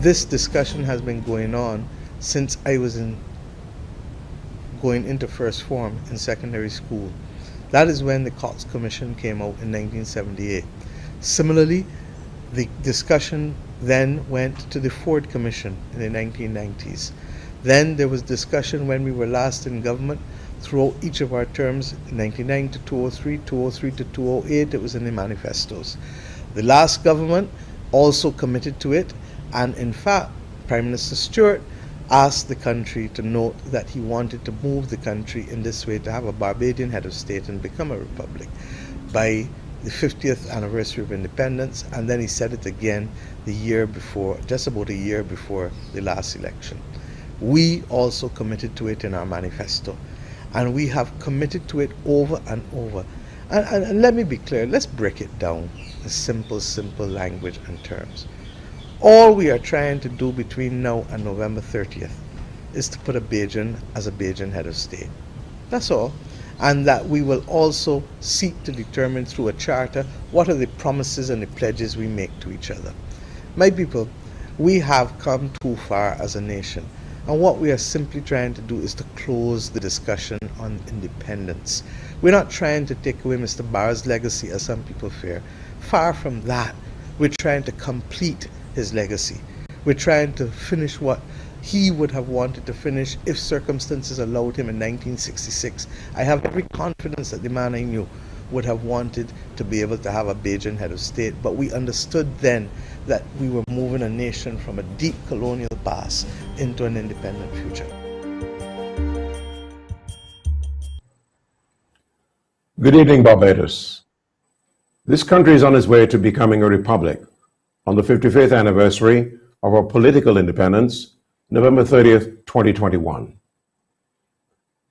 This discussion has been going on since I was going into first form in secondary school. That is when the Cox Commission came out in 1978. Similarly, the discussion then went to the Ford Commission in the 1990s. Then there was discussion when we were last in government throughout each of our terms, 99 to 203, 203 to 208, it was in the manifestos. The last government also committed to it, and in fact, Prime Minister Stewart asked the country to note that he wanted to move the country in this way, to have a Barbadian head of state and become a republic by the 50th anniversary of independence, and then he said it again the year before, just about a year before the last election. We also committed to it in our manifesto, and we have committed to it over and over. And let me be clear, let's break it down in simple language and terms. All we are trying to do between now and November 30th is to put a Bajan as a Bajan head of state. That's all. And that we will also seek to determine through a charter what are the promises and the pledges we make to each other. My people, we have come too far as a nation, and what we are simply trying to do is to close the discussion on independence. We're not trying to take away Mr. Barr's legacy, as some people fear. Far from that. We're trying to complete his legacy. We're trying to finish what he would have wanted to finish if circumstances allowed him in 1966. I have every confidence that the man I knew would have wanted to be able to have a Bajan head of state, but we understood then that we were moving a nation from a deep colonial past into an independent future. Good evening, Barbados. This country is on its way to becoming a republic on the 55th anniversary of our political independence, November 30th, 2021.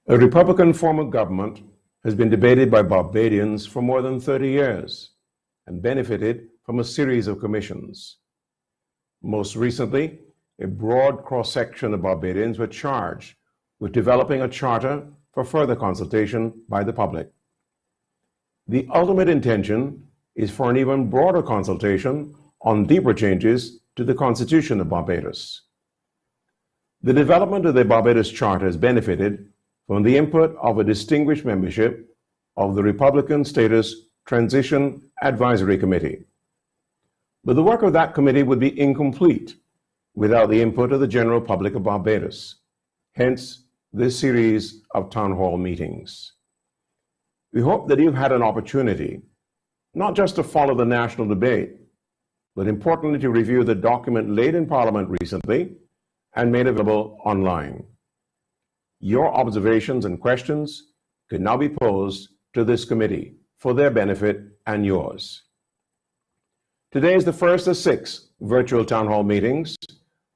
A Republican form of government has been debated by Barbadians for more than 30 years and benefited from a series of commissions. Most recently, a broad cross-section of Barbadians were charged with developing a charter for further consultation by the public. The ultimate intention is for an even broader consultation on deeper changes to the Constitution of Barbados. The development of the Barbados Charter has benefited from the input of a distinguished membership of the Republican Status Transition Advisory Committee. But the work of that committee would be incomplete without the input of the general public of Barbados, hence this series of town hall meetings. We hope that you've had an opportunity not just to follow the national debate, but importantly to review the document laid in Parliament recently and made available online. Your observations and questions can now be posed to this committee for their benefit and yours. Today is the first of 6 virtual town hall meetings.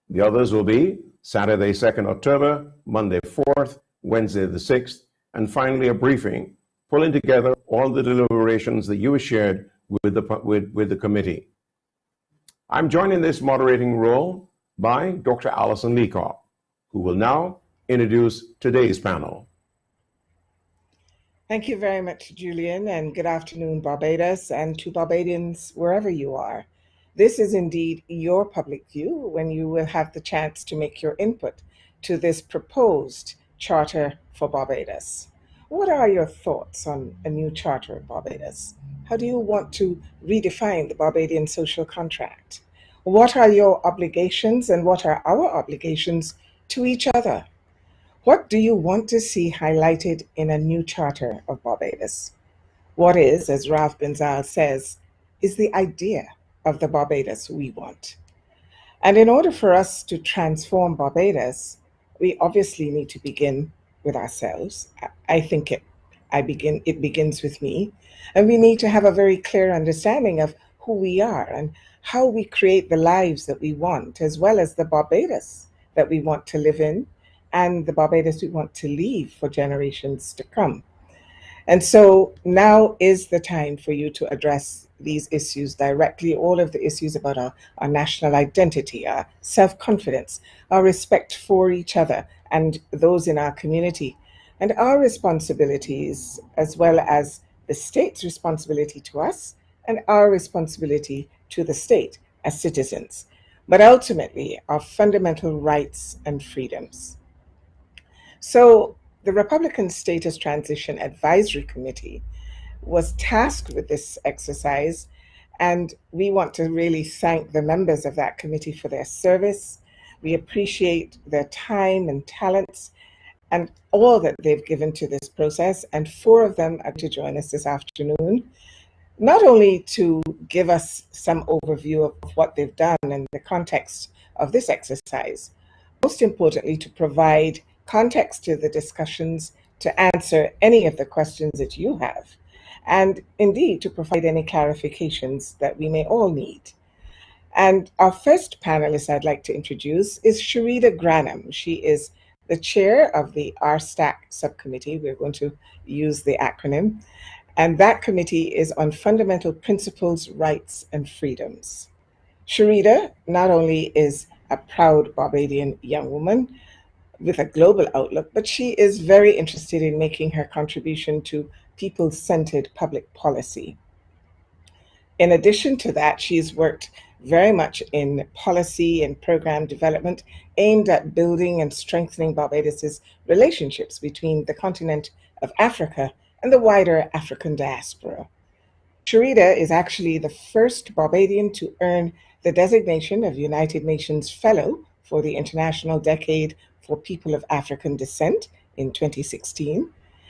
The others will be Saturday, 2nd October, Monday, 4th, Wednesday, the 6th, and finally a briefing pulling together all the deliberations that you have shared with the committee. I'm joined in this moderating role by Dr. Alison Leacock, who will now introduce today's panel. Thank you very much, Julian, and good afternoon, Barbados, and to Barbadians wherever you are. This is indeed your public view when you will have the chance to make your input to this proposed Charter for Barbados. What are your thoughts on a new Charter of Barbados? How do you want to redefine the Barbadian social contract? What are your obligations and what are our obligations to each other? What do you want to see highlighted in a new Charter of Barbados? What is, as Ralph Benzal says, is the idea of the Barbados we want? And in order for us to transform Barbados, we obviously need to begin with ourselves. I think it begins with me. And we need to have a very clear understanding of who we are and how we create the lives that we want, as well as the Barbados that we want to live in and the Barbados we want to leave for generations to come. And so now is the time for you to address these issues directly, all of the issues about our national identity, our self-confidence, our respect for each other and those in our community, and our responsibilities, as well as the state's responsibility to us and our responsibility to the state as citizens. but ultimately of fundamental rights and freedoms. So, the Republican Status Transition Advisory Committee was tasked with this exercise, and we want to really thank the members of that committee for their service. We appreciate their time and talents and all that they've given to this process. And four of them are to join us this afternoon, not only to give us some overview of what they've done in the context of this exercise, most importantly, to provide context to the discussions, to answer any of the questions that you have, and indeed to provide any clarifications that we may all need. And our first panelist I'd like to introduce is Sharida Granham. She is the chair of the RSTAC subcommittee. We're going to use the acronym. And that committee is on fundamental principles, rights, and freedoms. Sharida not only is a proud Barbadian young woman with a global outlook, but she is very interested in making her contribution to people-centered public policy. In addition to that, she's worked very much in policy and program development aimed at building and strengthening Barbados's relationships between the continent of Africa and the wider African diaspora. Sharida is actually the first Barbadian to earn the designation of United Nations Fellow for the International Decade for People of African Descent in 2016.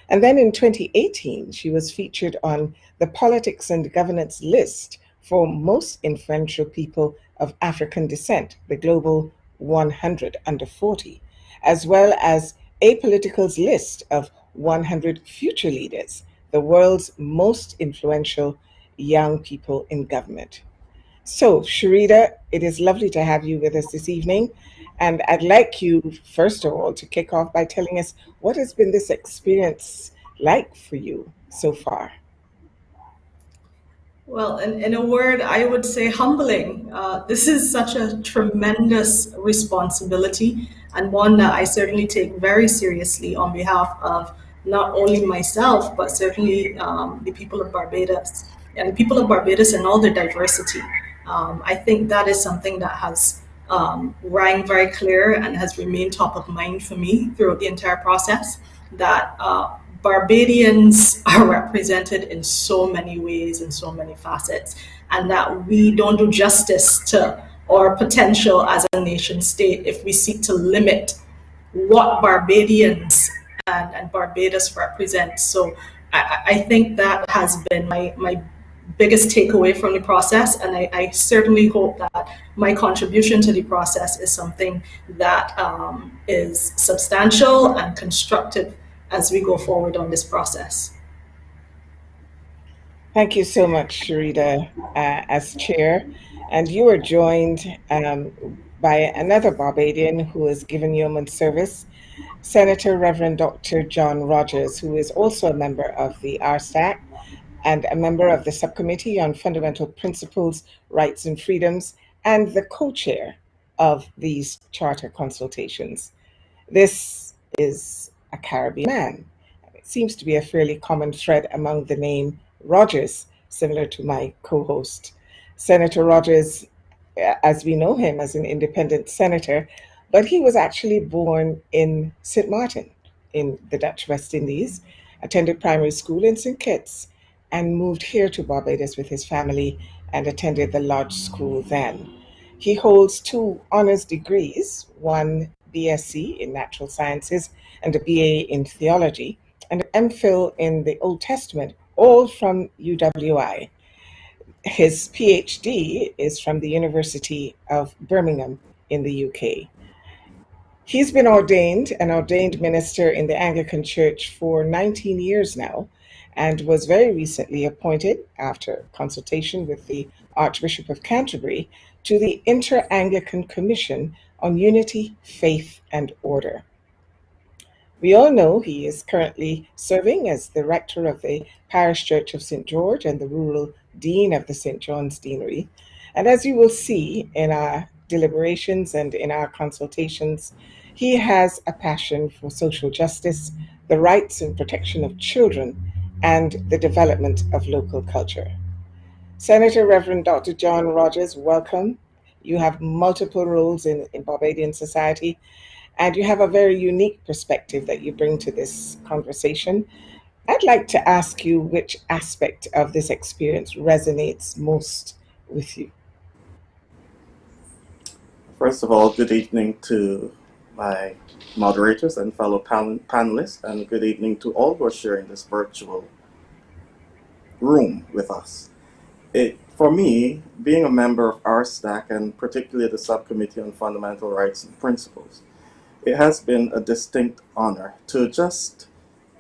And then in 2018, she was featured on the Politics and Governance list for most influential people of African descent, the Global 100 under 40, as well as Apolitical's list of 100 future leaders, the world's most influential young people in government. So, Sharida, it is lovely to have you with us this evening. And I'd like you, first of all, to kick off by telling us what has been this experience like for you so far? Well, in a word, I would say humbling. This is such a tremendous responsibility, and one that I certainly take very seriously on behalf of not only myself, but certainly the people of Barbados and the people of Barbados and all their diversity. I think that is something that has rang very clear and has remained top of mind for me throughout the entire process, that Barbadians are represented in so many ways, in so many facets, and that we don't do justice to our potential as a nation state if we seek to limit what Barbadians and Barbados represent. So I think that has been my biggest takeaway from the process, and I certainly hope that my contribution to the process is something that is substantial and constructive as we go forward on this process. Thank you so much, Sharida, as chair. And you are joined by another Barbadian who has given yeoman service, Senator Reverend Dr. John Rogers, who is also a member of the RSTAC and a member of the Subcommittee on Fundamental Principles, Rights and Freedoms, and the co-chair of these charter consultations. This is a Caribbean man. It seems to be a fairly common thread among the name Rogers, similar to my co-host. Senator Rogers, as we know him as an independent senator, but he was actually born in St. Martin in the Dutch West Indies, attended primary school in St. Kitts, and moved here to Barbados with his family and attended the Lodge School then. He holds 2 honors degrees, one BSc in Natural Sciences and a BA in Theology, and an MPhil in the Old Testament, all from UWI. His PhD is from the University of Birmingham in the UK. He's been an ordained minister in the Anglican Church for 19 years now, and was very recently appointed, after consultation with the Archbishop of Canterbury, to the Inter-Anglican Commission on Unity, Faith and Order. We all know he is currently serving as the rector of the Parish Church of St. George and the rural dean of the St. John's Deanery. And as you will see in our deliberations and in our consultations, he has a passion for social justice, the rights and protection of children, and the development of local culture. Senator Reverend Dr. John Rogers, welcome. You have multiple roles in Barbadian society, and you have a very unique perspective that you bring to this conversation. I'd like to ask you which aspect of this experience resonates most with you. First of all, good evening to my moderators and fellow panelists, and good evening to all who are sharing this virtual room with us. For me, being a member of RSTAC and particularly the Subcommittee on Fundamental Rights and Principles, it has been a distinct honor to just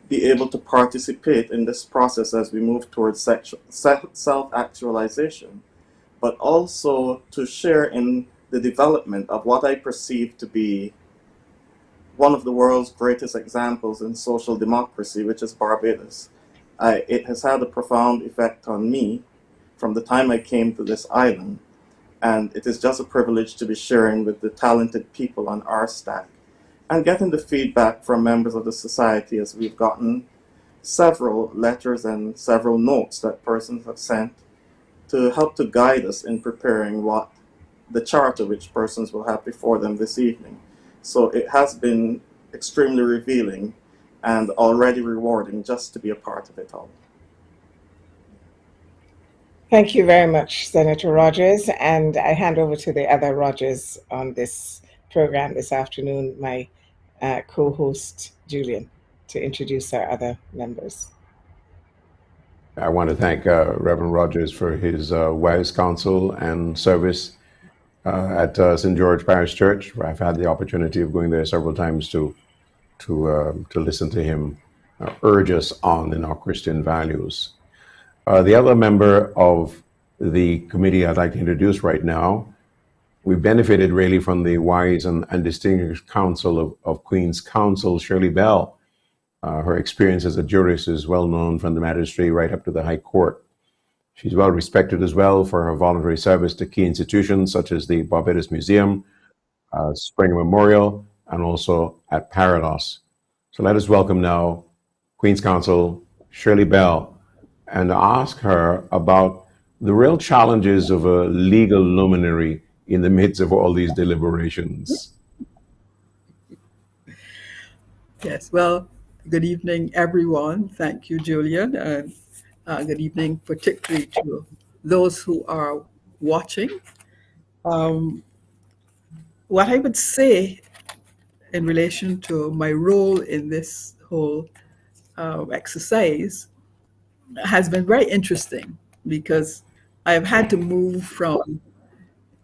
be able to participate in this process as we move towards self-actualization, but also to share in the development of what I perceive to be one of the world's greatest examples in social democracy, which is Barbados. It has had a profound effect on me from the time I came to this island, and it is just a privilege to be sharing with the talented people on our stack and getting the feedback from members of the society, as we've gotten several letters and several notes that persons have sent to help to guide us in preparing what the charter which persons will have before them this evening. So it has been extremely revealing and already rewarding just to be a part of it all. Thank you very much, Senator Rogers. And I hand over to the other Rogers on this program this afternoon, my co-host, Julian, to introduce our other members. I want to thank Reverend Rogers for his wise counsel and service at St. George Parish Church, where I've had the opportunity of going there several times to listen to him urge us on in our Christian values. The other member of the committee I'd like to introduce right now, we benefited really from the wise and distinguished counsel of Queen's Counsel Shirley Bell. Her experience as a jurist is well known from the magistracy right up to the High Court. She's well respected as well for her voluntary service to key institutions such as the Barbados Museum, Springer Memorial, and also at Parados. So let us welcome now Queen's Counsel Shirley Bell and ask her about the real challenges of a legal luminary in the midst of all these deliberations. Yes, well, good evening, everyone. Thank you, Julian. And good evening, particularly to those who are watching. What I would say in relation to my role in this whole exercise has been very interesting, because I've had to move from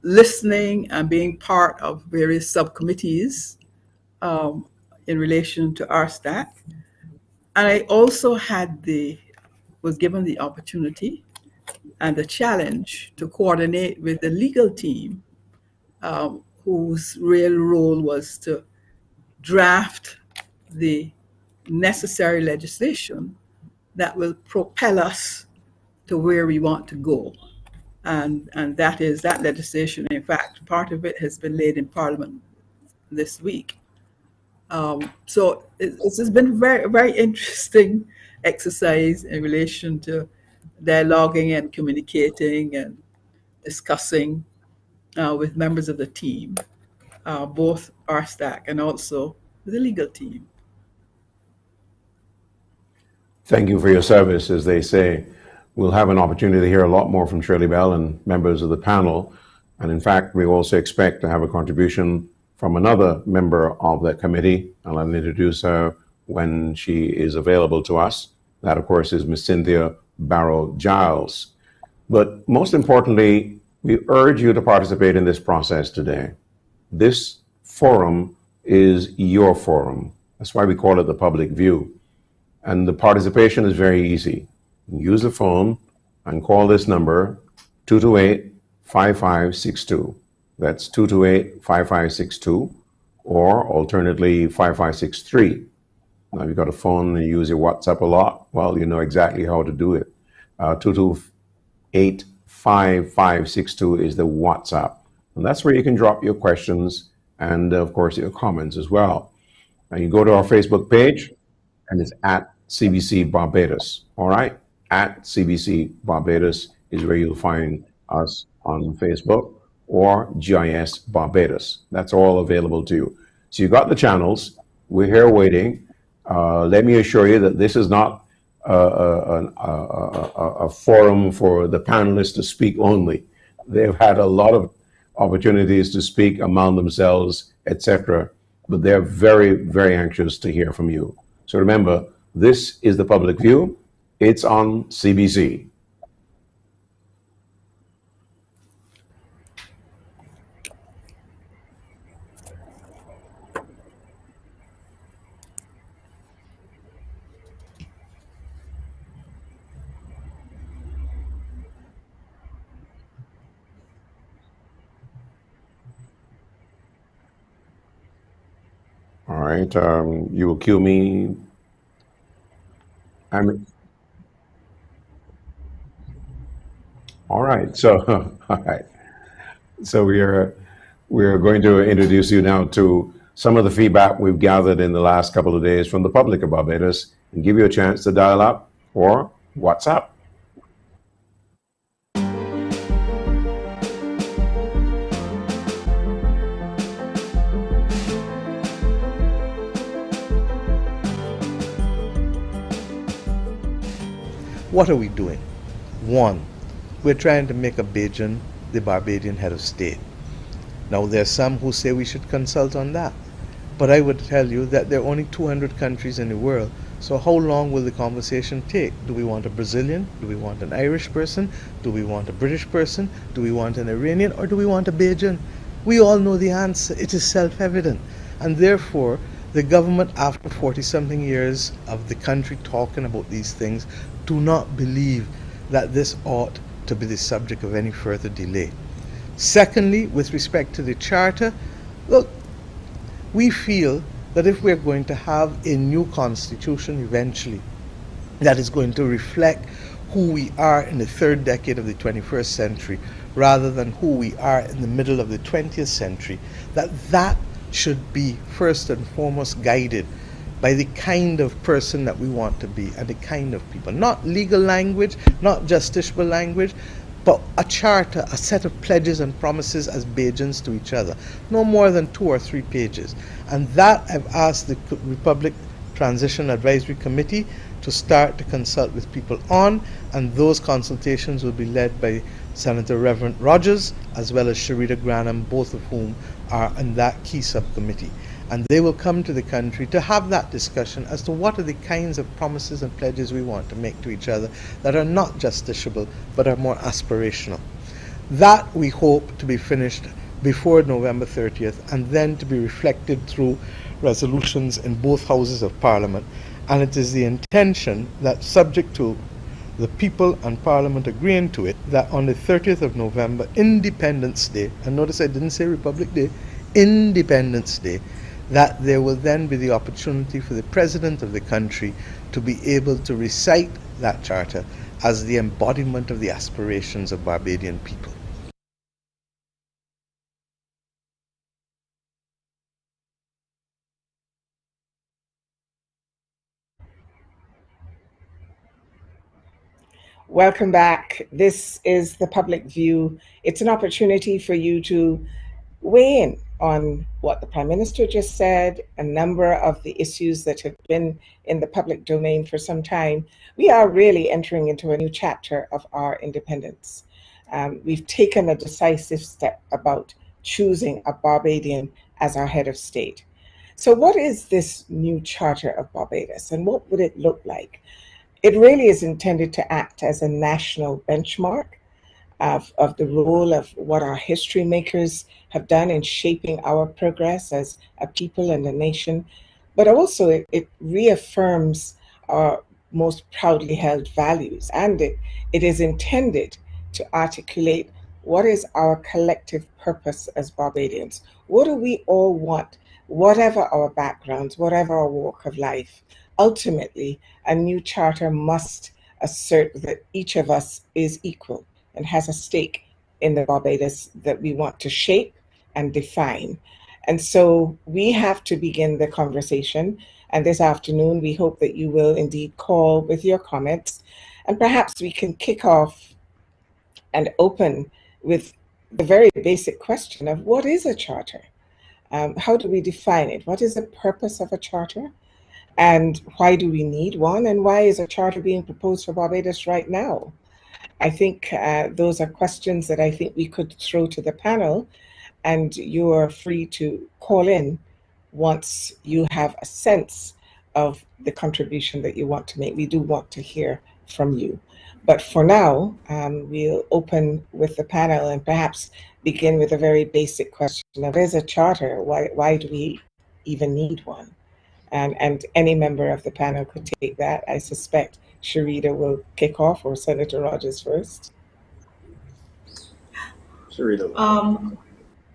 listening and being part of various subcommittees in relation to RSTAC. And I also was given the opportunity and the challenge to coordinate with the legal team, whose real role was to draft the necessary legislation that will propel us to where we want to go. And that is that legislation. In fact, part of it has been laid in Parliament this week. So it's just been a very, very interesting exercise in relation to dialoguing and communicating and discussing with members of the team, both RSTAC and also the legal team. Thank you for your service, as they say. We'll have an opportunity to hear a lot more from Shirley Bell and members of the panel. And in fact, we also expect to have a contribution from another member of the committee, and I'll introduce her when she is available to us. That, of course, is Ms. Cynthia Barrow-Giles. But most importantly, we urge you to participate in this process today. This forum is your forum. That's why we call it the public view. And the participation is very easy. Use the phone and call this number, 228-5562. That's 228-5562, or alternately 5563. Now, if you've got a phone and you use your WhatsApp a lot, well, you know exactly how to do it. 228-5562 is the WhatsApp. And that's where you can drop your questions and, of course, your comments as well. Now, you go to our Facebook page, and it's at CBC Barbados. All right? At CBC Barbados is where you'll find us on Facebook. or GIS Barbados. That's all available to you. So you got the channels. We're here waiting. Let me assure you that this is not a forum for the panelists to speak only. They've had a lot of opportunities to speak among themselves, etc. But they're very, very anxious to hear from you. So remember, this is the public view. It's on CBC. All right, you will cue me. All right. So, all right. So we are going to introduce you now to some of the feedback we've gathered in the last couple of days from the public of Barbados and give you a chance to dial up or WhatsApp. What are we doing? One, we're trying to make a Bajan the Barbadian head of state. Now, there are some who say we should consult on that. But I would tell you that there are only 200 countries in the world. So how long will the conversation take? Do we want a Brazilian? Do we want an Irish person? Do we want a British person? Do we want an Iranian? Or do we want a Bajan? We all know the answer. It is self-evident. And therefore, the government, after 40-something years of the country talking about these things, do not believe that this ought to be the subject of any further delay. Secondly, with respect to the Charter, look, we feel that if we're going to have a new constitution eventually that is going to reflect who we are in the third decade of the 21st century rather than who we are in the middle of the 20th century, that should be first and foremost guided by the kind of person that we want to be and the kind of people. Not legal language, not justiciable language, but a charter, a set of pledges and promises as Bajans to each other. No more than 2 or 3 pages. And that I've asked the Republic Transition Advisory Committee to start to consult with people on, and those consultations will be led by Senator Reverend Rogers as well as Sharita Granham, both of whom are in that key subcommittee. And they will come to the country to have that discussion as to what are the kinds of promises and pledges we want to make to each other that are not justiciable but are more aspirational. That we hope to be finished before November 30th and then to be reflected through resolutions in both houses of Parliament. And it is the intention that, subject to the people and Parliament agreeing to it, that on the 30th of November, Independence Day, and notice I didn't say Republic Day, Independence Day, that there will then be the opportunity for the President of the country to be able to recite that charter as the embodiment of the aspirations of Barbadian people. Welcome back. This is the public view. It's an opportunity for you to weigh in on what the Prime Minister just said, a number of the issues that have been in the public domain for some time. We are really entering into a new chapter of our independence. We've taken a decisive step about choosing a Barbadian as our head of state. So what is this new Charter of Barbados and what would it look like? It really is intended to act as a national benchmark of the role of what our history makers have done in shaping our progress as a people and a nation, but also it reaffirms our most proudly held values, and it is intended to articulate what is our collective purpose as Barbadians. What do we all want, whatever our backgrounds, whatever our walk of life? Ultimately, a new charter must assert that each of us is equal and has a stake in the Barbados that we want to shape and define. And so we have to begin the conversation. And this afternoon, we hope that you will indeed call with your comments. And perhaps we can kick off and open with the very basic question of what is a charter? How do we define it? What is the purpose of a charter? And why do we need one? And why is a charter being proposed for Barbados right now? I think those are questions that I think we could throw to the panel, and you are free to call in once you have a sense of the contribution that you want to make. We do want to hear from you. But for now, we'll open with the panel and perhaps begin with a very basic question of, is a charter? Why do we even need one? And any member of the panel could take that. I suspect Sharita will kick off, or Senator Rogers first. Sharita.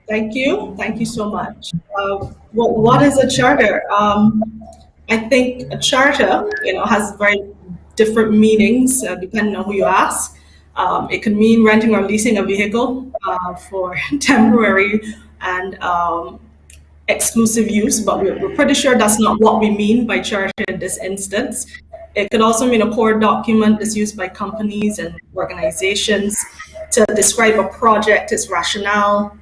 Thank you. Thank you so much. What is a charter? I think a charter, has very different meanings depending on who you ask. It can mean renting or leasing a vehicle for temporary and exclusive use, but we're pretty sure that's not what we mean by charter in this instance. It could also mean a core document that's used by companies and organizations to describe a project, its rationale,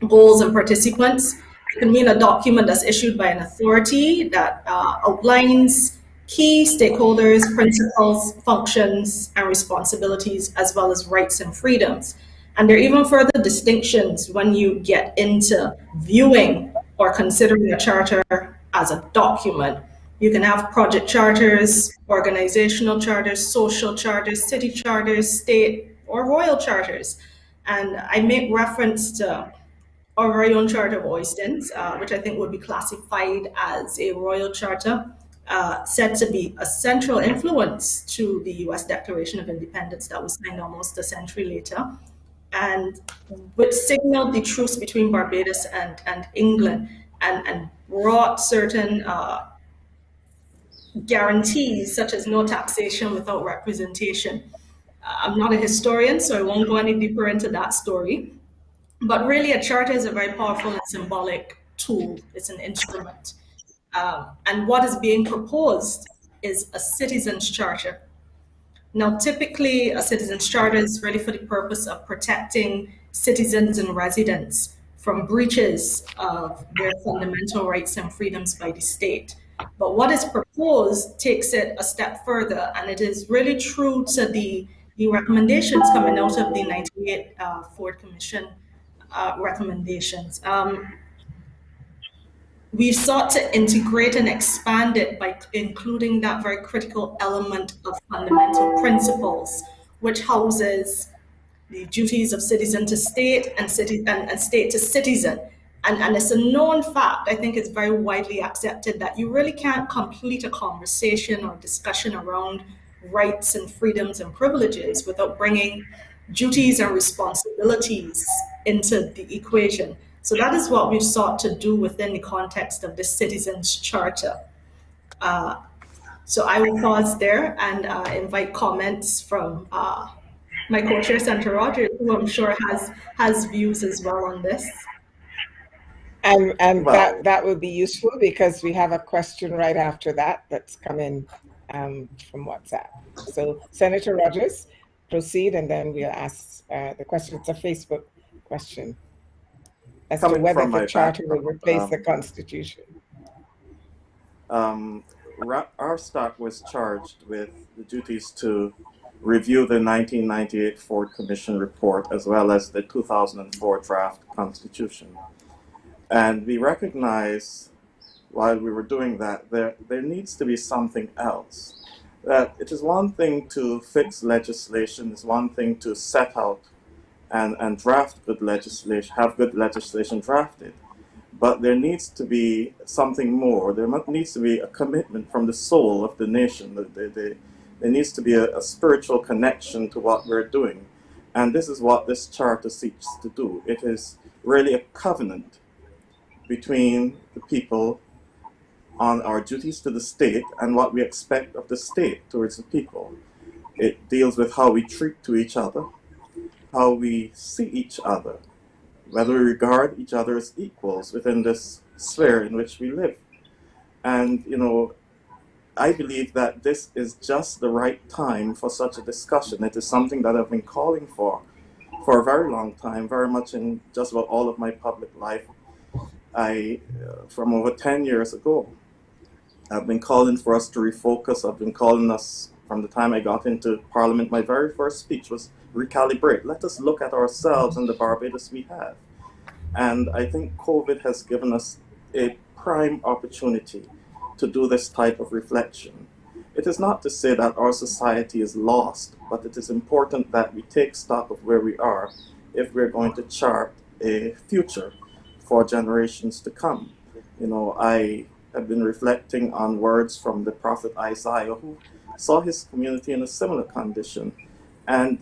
goals, and participants. It can mean a document that's issued by an authority that outlines key stakeholders, principles, functions, and responsibilities, as well as rights and freedoms. And there are even further distinctions when you get into viewing or considering a charter as a document. You can have project charters, organizational charters, social charters, city charters, state or royal charters. And I make reference to our very own Charter of Oistins, which I think would be classified as a royal charter, said to be a central influence to the US Declaration of Independence that was signed almost a century later, and which signaled the truce between Barbados and England, and brought certain guarantees, such as no taxation without representation. I'm not a historian, so I won't go any deeper into that story. But really, a charter is a very powerful and symbolic tool. It's an instrument. And what is being proposed is a citizen's charter. Now, typically, a citizen's charter is really for the purpose of protecting citizens and residents from breaches of their fundamental rights and freedoms by the state. But what is proposed takes it a step further, and it is really true to the recommendations coming out of the 98 Ford Commission recommendations. We've sought to integrate and expand it by including that very critical element of fundamental principles, which houses the duties of citizen to state and state to citizen. And it's a known fact, I think it's very widely accepted, that you really can't complete a conversation or discussion around rights and freedoms and privileges without bringing duties and responsibilities into the equation. So that is what we've sought to do within the context of the Citizens Charter. So I will pause there and invite comments from my co-chair, Senator Rogers, who I'm sure has views as well on this. And well, that would be useful, because we have a question right after that that's come in from WhatsApp. So Senator Rogers, proceed, and then we'll ask the question. It's a Facebook question as to whether the charter will replace the Constitution. RSTAC was charged with the duties to review the 1998 Ford Commission report as well as the 2004 draft Constitution. And we recognize, while we were doing that, there needs to be something else. That it is one thing to fix legislation, it's one thing to set out and draft good legislation, have good legislation drafted. But there needs to be something more. There needs to be a commitment from the soul of the nation. There needs to be a spiritual connection to what we're doing. And this is what this charter seeks to do. It is really a covenant between the people on our duties to the state and what we expect of the state towards the people. It deals with how we treat to each other, how we see each other, whether we regard each other as equals within this sphere in which we live. And, I believe that this is just the right time for such a discussion. It is something that I've been calling for for a very long time, very much in just about all of my public life. From over 10 years ago, I've been calling for us to refocus. I've been calling us from the time I got into Parliament. My very first speech was recalibrate. Let us look at ourselves and the Barbados we have. And I think COVID has given us a prime opportunity to do this type of reflection. It is not to say that our society is lost, but it is important that we take stock of where we are if we're going to chart a future for generations to come. I have been reflecting on words from the prophet Isaiah, who saw his community in a similar condition. And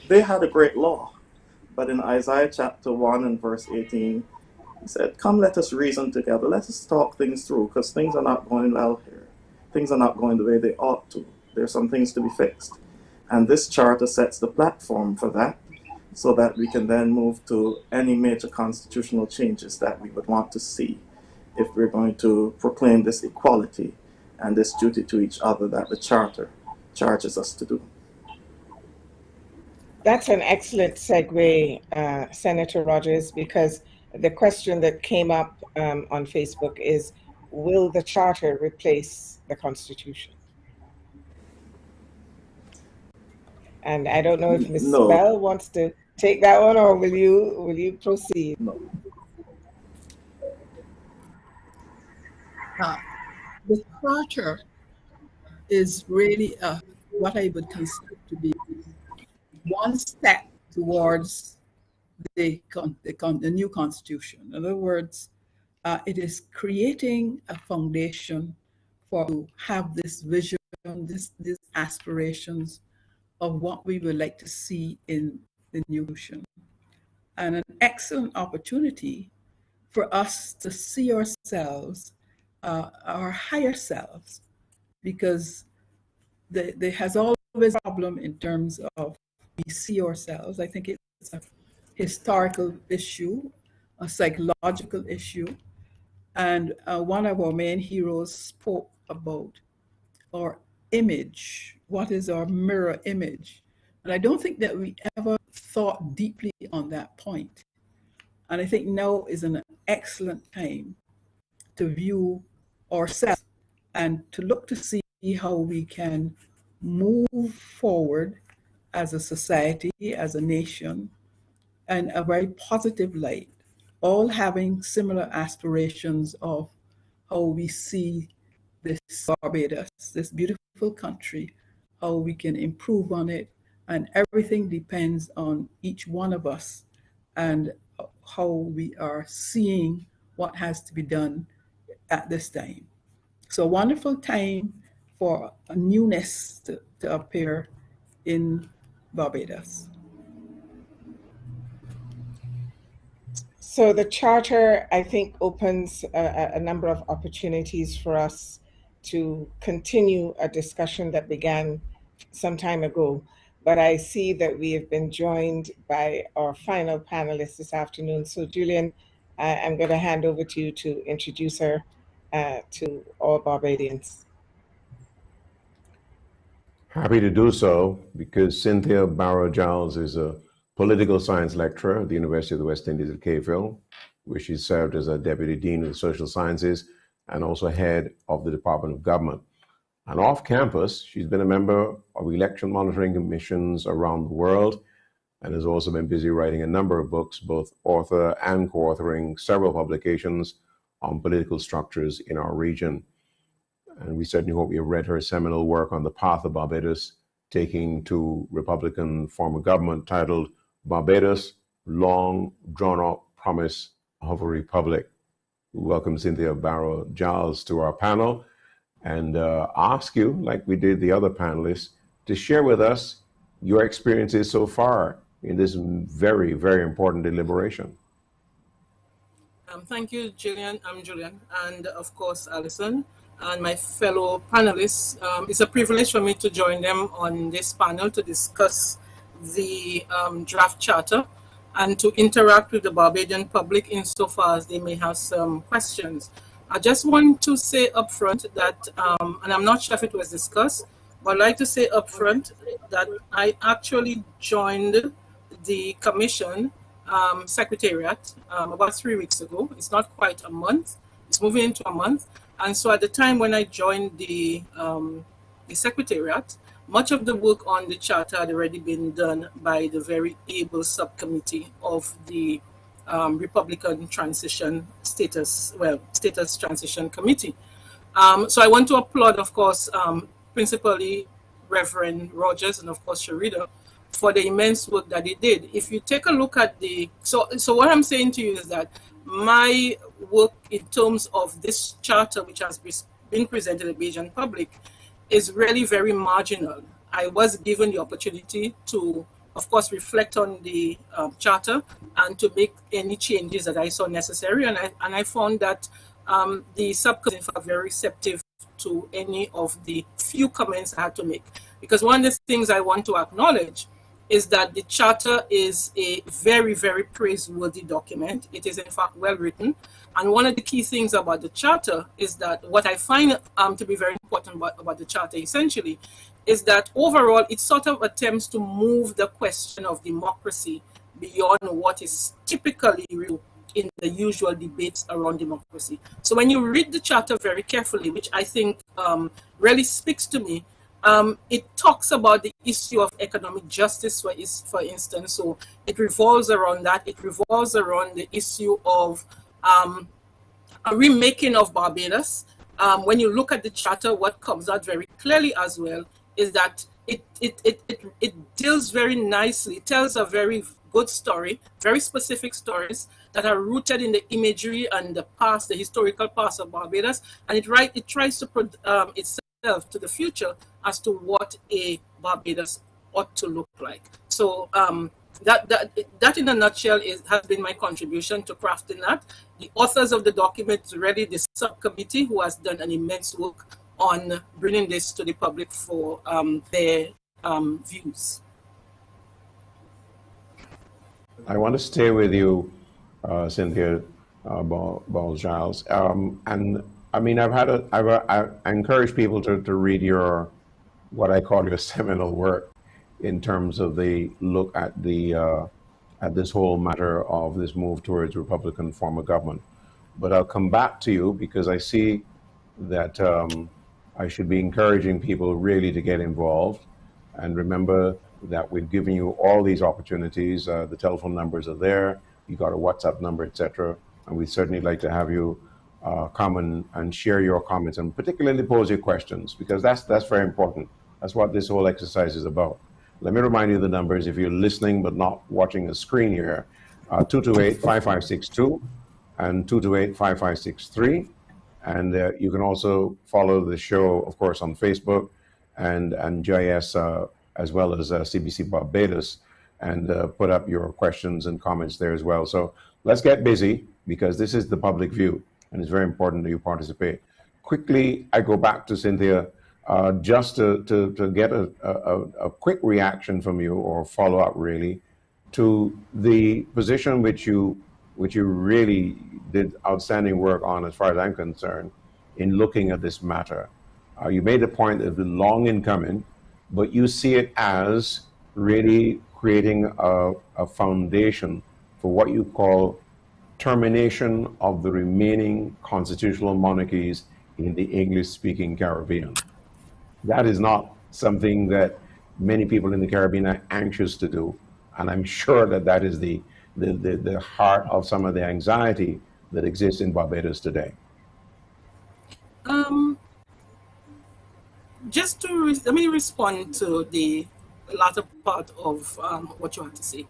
they had a great law. But in Isaiah chapter 1 and verse 18, he said, "Come, let us reason together. Let us talk things through, because things are not going well here. Things are not going the way they ought to. There are some things to be fixed." And this charter sets the platform for that, so that we can then move to any major constitutional changes that we would want to see if we're going to proclaim this equality and this duty to each other that the charter charges us to do. That's an excellent segue, Senator Rogers, because the question that came up on Facebook is, will the charter replace the Constitution? And I don't know if Ms. No. Bell wants to take that one, or will you proceed? No. The charter is really what I would consider to be one step towards the new constitution. In other words, it is creating a foundation for to have this vision, these aspirations of what we would like to see in the new constitution, and an excellent opportunity for us to see ourselves, our higher selves, because there has always a problem in terms of we see ourselves. I think it's a historical issue, a psychological issue, and one of our main heroes spoke about our image. What is our mirror image? And I don't think that we ever thought deeply on that point. And I think now is an excellent time to view ourselves and to look to see how we can move forward as a society, as a nation, in a very positive light, all having similar aspirations of how we see this Barbados, this beautiful country, how we can improve on it, and everything depends on each one of us and how we are seeing what has to be done at this time. So a wonderful time for a newness to appear in Barbados. So the charter, I think, opens a number of opportunities for us to continue a discussion that began some time ago. But I see that we have been joined by our final panelist this afternoon. So Julian, I'm going to hand over to you to introduce her to all Barbadians. Happy to do so, because Cynthia Barrow-Giles is a political science lecturer at the University of the West Indies at Cave Hill, where she served as a deputy dean of the social sciences and also head of the Department of Government. And off campus, she's been a member of election monitoring commissions around the world and has also been busy writing a number of books, both author and co-authoring several publications on political structures in our region. And we certainly hope you have read her seminal work on the path of Barbados, taking to Republican form of government, titled Barbados, Long Drawn Out Promise of a Republic. We welcome Cynthia Barrow-Giles to our panel and ask you, like we did the other panelists, to share with us your experiences so far in this very, very important deliberation. Thank you, Julian. I'm Julian, and of course, Alison, and my fellow panelists. It's a privilege for me to join them on this panel to discuss the draft charter and to interact with the Barbadian public insofar as they may have some questions. I just want to say up front that, and I'm not sure if it was discussed, but I'd like to say up front that I actually joined the the commission secretariat about 3 weeks ago. It's not quite a month. It's moving into a month. And so at the time when I joined the secretariat, much of the work on the charter had already been done by the very able subcommittee of the Republican Status Transition Committee. So I want to applaud, of course, principally Reverend Rogers and, of course, Sharida, for the immense work that they did. If you take a look at so what I'm saying to you is that my work in terms of this charter, which has been presented to the Bajan public, is really very marginal. I was given the opportunity to, of course, reflect on the charter and to make any changes that I saw necessary. And I found that the subcommittee is very receptive to any of the few comments I had to make. Because one of the things I want to acknowledge is that the charter is a very, very praiseworthy document. It is in fact well written. And one of the key things about the charter is that what I find to be very important about the charter essentially is that overall it sort of attempts to move the question of democracy beyond what is typically in the usual debates around democracy. So when you read the charter very carefully, which I think really speaks to me, it talks about the issue of economic justice, for instance. So it revolves around that. It revolves around the issue of a remaking of Barbados. When you look at the charter, what comes out very clearly as well is that it deals very nicely, tells a very good story, very specific stories that are rooted in the imagery and the past, the historical past of Barbados, and it tries to put itself to the future as to what a Barbados ought to look like. So that in a nutshell has been my contribution to crafting that. The authors of the document is really the subcommittee who has done an immense work on bringing this to the public for their views. I want to stay with you, Cynthia Ball-Giles. And I mean, I encourage people to read what I call your seminal work in terms of the look at this whole matter of this move towards Republican form of government. But I'll come back to you because I see that I should be encouraging people really to get involved. And remember that we've given you all these opportunities. The telephone numbers are there. You got a WhatsApp number, etc. And we'd certainly like to have you come and share your comments and particularly pose your questions, because that's very important. That's what this whole exercise is about. Let me remind you the numbers if you're listening but not watching the screen here. 228-5562 and 228-5563. And you can also follow the show, of course, on Facebook and GIS as well as CBC Barbados, and put up your questions and comments there as well. So let's get busy, because this is the public view and it's very important that you participate. Quickly, I go back to Cynthia just to get a quick reaction from you, or follow up really, to the position which you really did outstanding work on, as far as I'm concerned, in looking at this matter. You made the point of the long in coming, but you see it as really creating a foundation for what you call termination of the remaining constitutional monarchies in the English-speaking Caribbean. That is not something that many people in the Caribbean are anxious to do, and I'm sure that is the heart of some of the anxiety that exists in Barbados today. Let me respond to the latter part of what you had to say.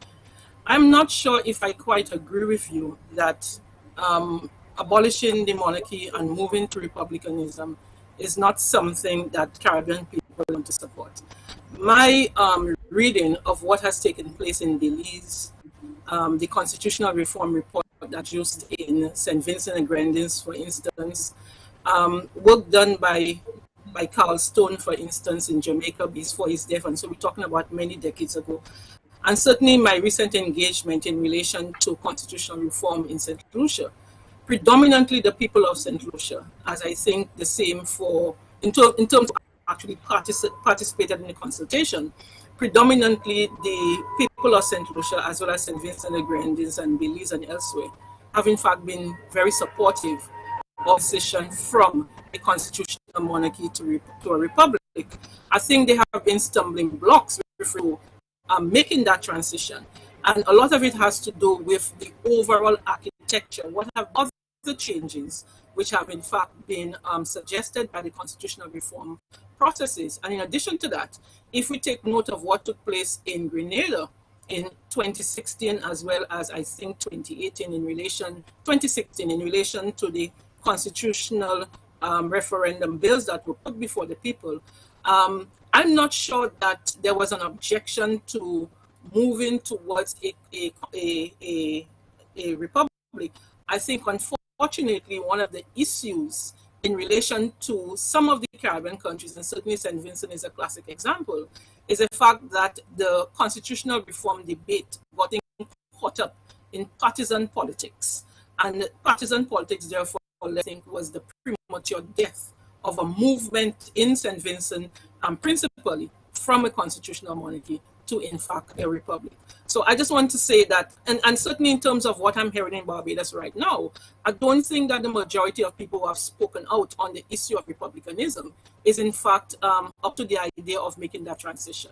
I'm not sure if I quite agree with you that abolishing the monarchy and moving to republicanism is not something that Caribbean people want to support. My reading of what has taken place in Belize, the constitutional reform report that's used in St. Vincent and Grenadines, for instance, work done by Carl Stone, for instance, in Jamaica before his death, and so we're talking about many decades ago. And certainly my recent engagement in relation to constitutional reform in St. Lucia, predominantly the people of St. Lucia, as I think the same in terms of actually participated in the consultation, predominantly the people people of St. Lucia, as well as St. Vincent and the Grenadines and Belize and elsewhere, have in fact been very supportive of decision from a constitutional monarchy to a republic. I think there have been stumbling blocks through making that transition. And a lot of it has to do with the overall architecture. What have other changes which have in fact been suggested by the constitutional reform processes? And in addition to that, if we take note of what took place in Grenada in 2016, as well as I think 2016 in relation to the constitutional referendum bills that were put before the people, I'm not sure that there was an objection to moving towards a republic. I think, unfortunately, one of the issues in relation to some of the Caribbean countries, and certainly St. Vincent is a classic example, is the fact that the constitutional reform debate got caught up in partisan politics. And partisan politics, therefore, I think, was the premature death of a movement in St. Vincent, principally from a constitutional monarchy to, in fact, a republic. So I just want to say that, and certainly in terms of what I'm hearing in Barbados right now, I don't think that the majority of people who have spoken out on the issue of republicanism is, in fact, up to the idea of making that transition.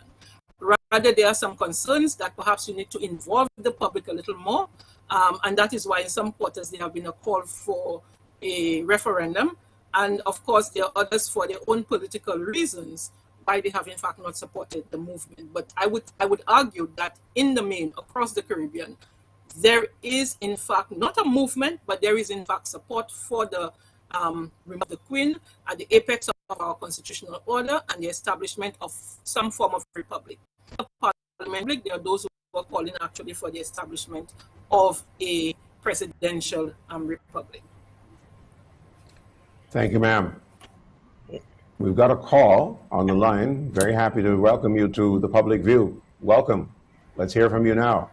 Rather, there are some concerns that perhaps you need to involve the public a little more, and that is why in some quarters there have been a call for a referendum. And of course, there are others for their own political reasons why they have in fact not supported the movement. But I would argue that in the main, across the Caribbean, there is in fact not a movement, but there is in fact support for the removal of the Queen at the apex of our constitutional order and the establishment of some form of republic. Parliament, there are those who are calling actually for the establishment of a presidential republic. Thank you, ma'am. We've got a call on the line. Very happy to welcome you to the Public View. Welcome. Let's hear from you now.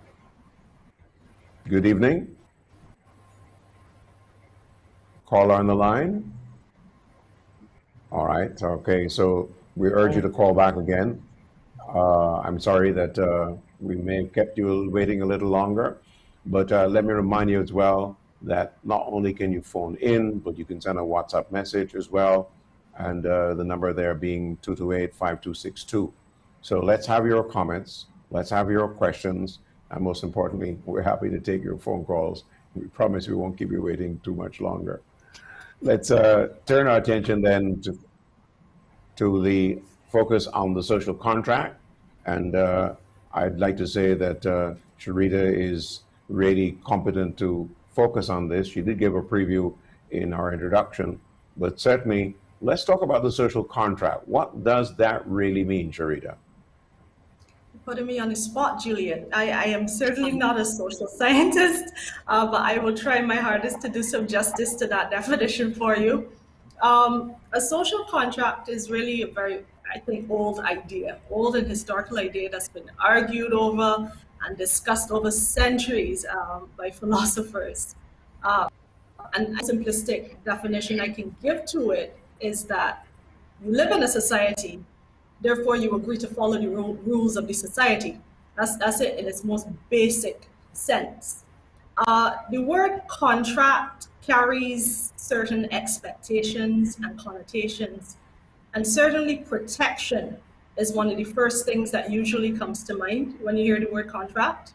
Good evening. Caller on the line. All right. Okay. So we urge you to call back again. I'm sorry that we may have kept you waiting a little longer, but let me remind you as well that not only can you phone in, but you can send a WhatsApp message as well. And the number there being 228-5262. So let's have your comments, let's have your questions, and most importantly, we're happy to take your phone calls. We promise we won't keep you waiting too much longer. Let's turn our attention then to the focus on the social contract. And I'd like to say that Sharita is really competent to focus on this. She did give a preview in our introduction, but certainly let's talk about the social contract. What does that really mean, Sharita? Putting me on the spot, Julian. I am certainly not a social scientist, but I will try my hardest to do some justice to that definition for you. A social contract is really a very, I think, old and historical idea that's been argued over and discussed over centuries by philosophers. And a simplistic definition I can give to it is that you live in a society, therefore you agree to follow the rules of the society. That's it in its most basic sense. The word contract carries certain expectations and connotations, and certainly protection is one of the first things that usually comes to mind when you hear the word contract.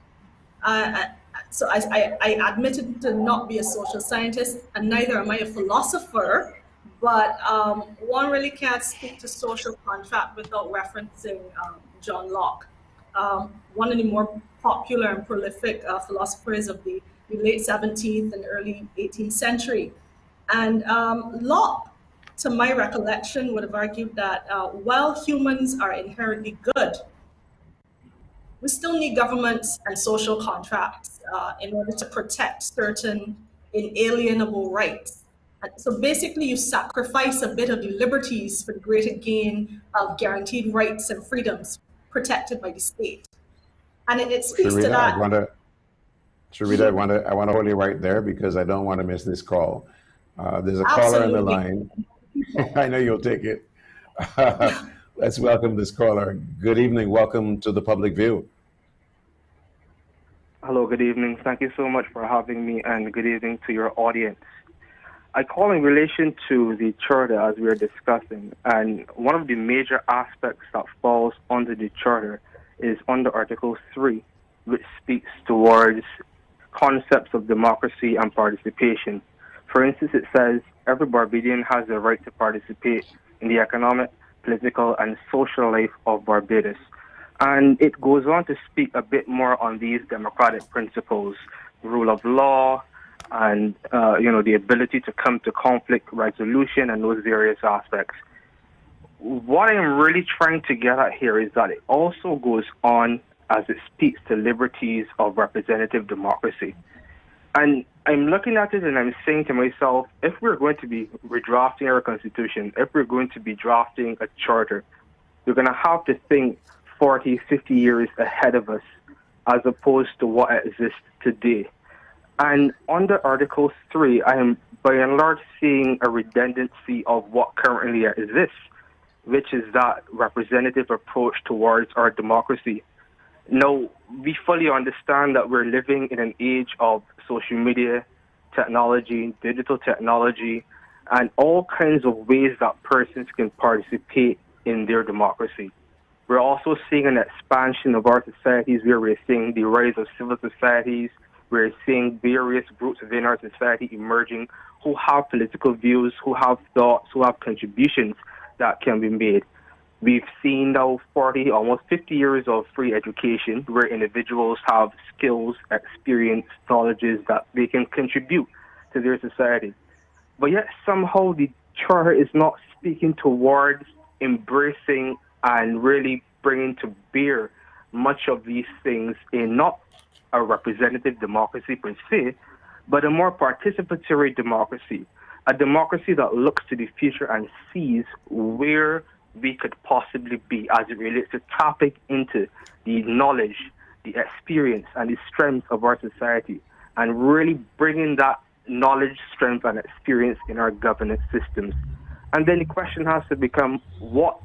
So I admitted to not be a social scientist, and neither am I a philosopher, but one really can't speak to social contract without referencing John Locke, one of the more popular and prolific philosophers of the late 17th and early 18th century. And Locke, to my recollection, would have argued that while humans are inherently good, we still need governments and social contracts in order to protect certain inalienable rights. So basically, you sacrifice a bit of the liberties for the greater gain of guaranteed rights and freedoms protected by the state. And it speaks Sharita, to that. Sharita, I want to hold you right there because I don't want to miss this call. There's a caller on the line. I know you'll take it. Let's welcome this caller. Good evening. Welcome to the Public View. Hello, good evening. Thank you so much for having me, and good evening to your audience. I call in relation to the Charter as we are discussing, and one of the major aspects that falls under the Charter is under Article 3, which speaks towards concepts of democracy and participation. For instance, it says every Barbadian has the right to participate in the economic, political, and social life of Barbados. And it goes on to speak a bit more on these democratic principles, rule of law, and the ability to come to conflict resolution and those various aspects. What I'm really trying to get at here is that it also goes on as it speaks to liberties of representative democracy. And I'm looking at it and I'm saying to myself, if we're going to be redrafting our constitution, if we're going to be drafting a charter, we're going to have to think 40, 50 years ahead of us as opposed to what exists today. And under Article 3, I am by and large seeing a redundancy of what currently exists, which is that representative approach towards our democracy. Now, we fully understand that we're living in an age of social media, technology, digital technology, and all kinds of ways that persons can participate in their democracy. We're also seeing an expansion of our societies where we're seeing the rise of civil societies. We're seeing various groups within our society emerging who have political views, who have thoughts, who have contributions that can be made. We've seen now 40, almost 50 years of free education where individuals have skills, experience, knowledges that they can contribute to their society. But yet somehow the Charter is not speaking towards embracing and really bringing to bear much of these things in not a representative democracy per se, but a more participatory democracy, a democracy that looks to the future and sees where we could possibly be as it relates to tapping into the knowledge, the experience, and the strength of our society, and really bringing that knowledge, strength, and experience in our governance systems. And then the question has to become, what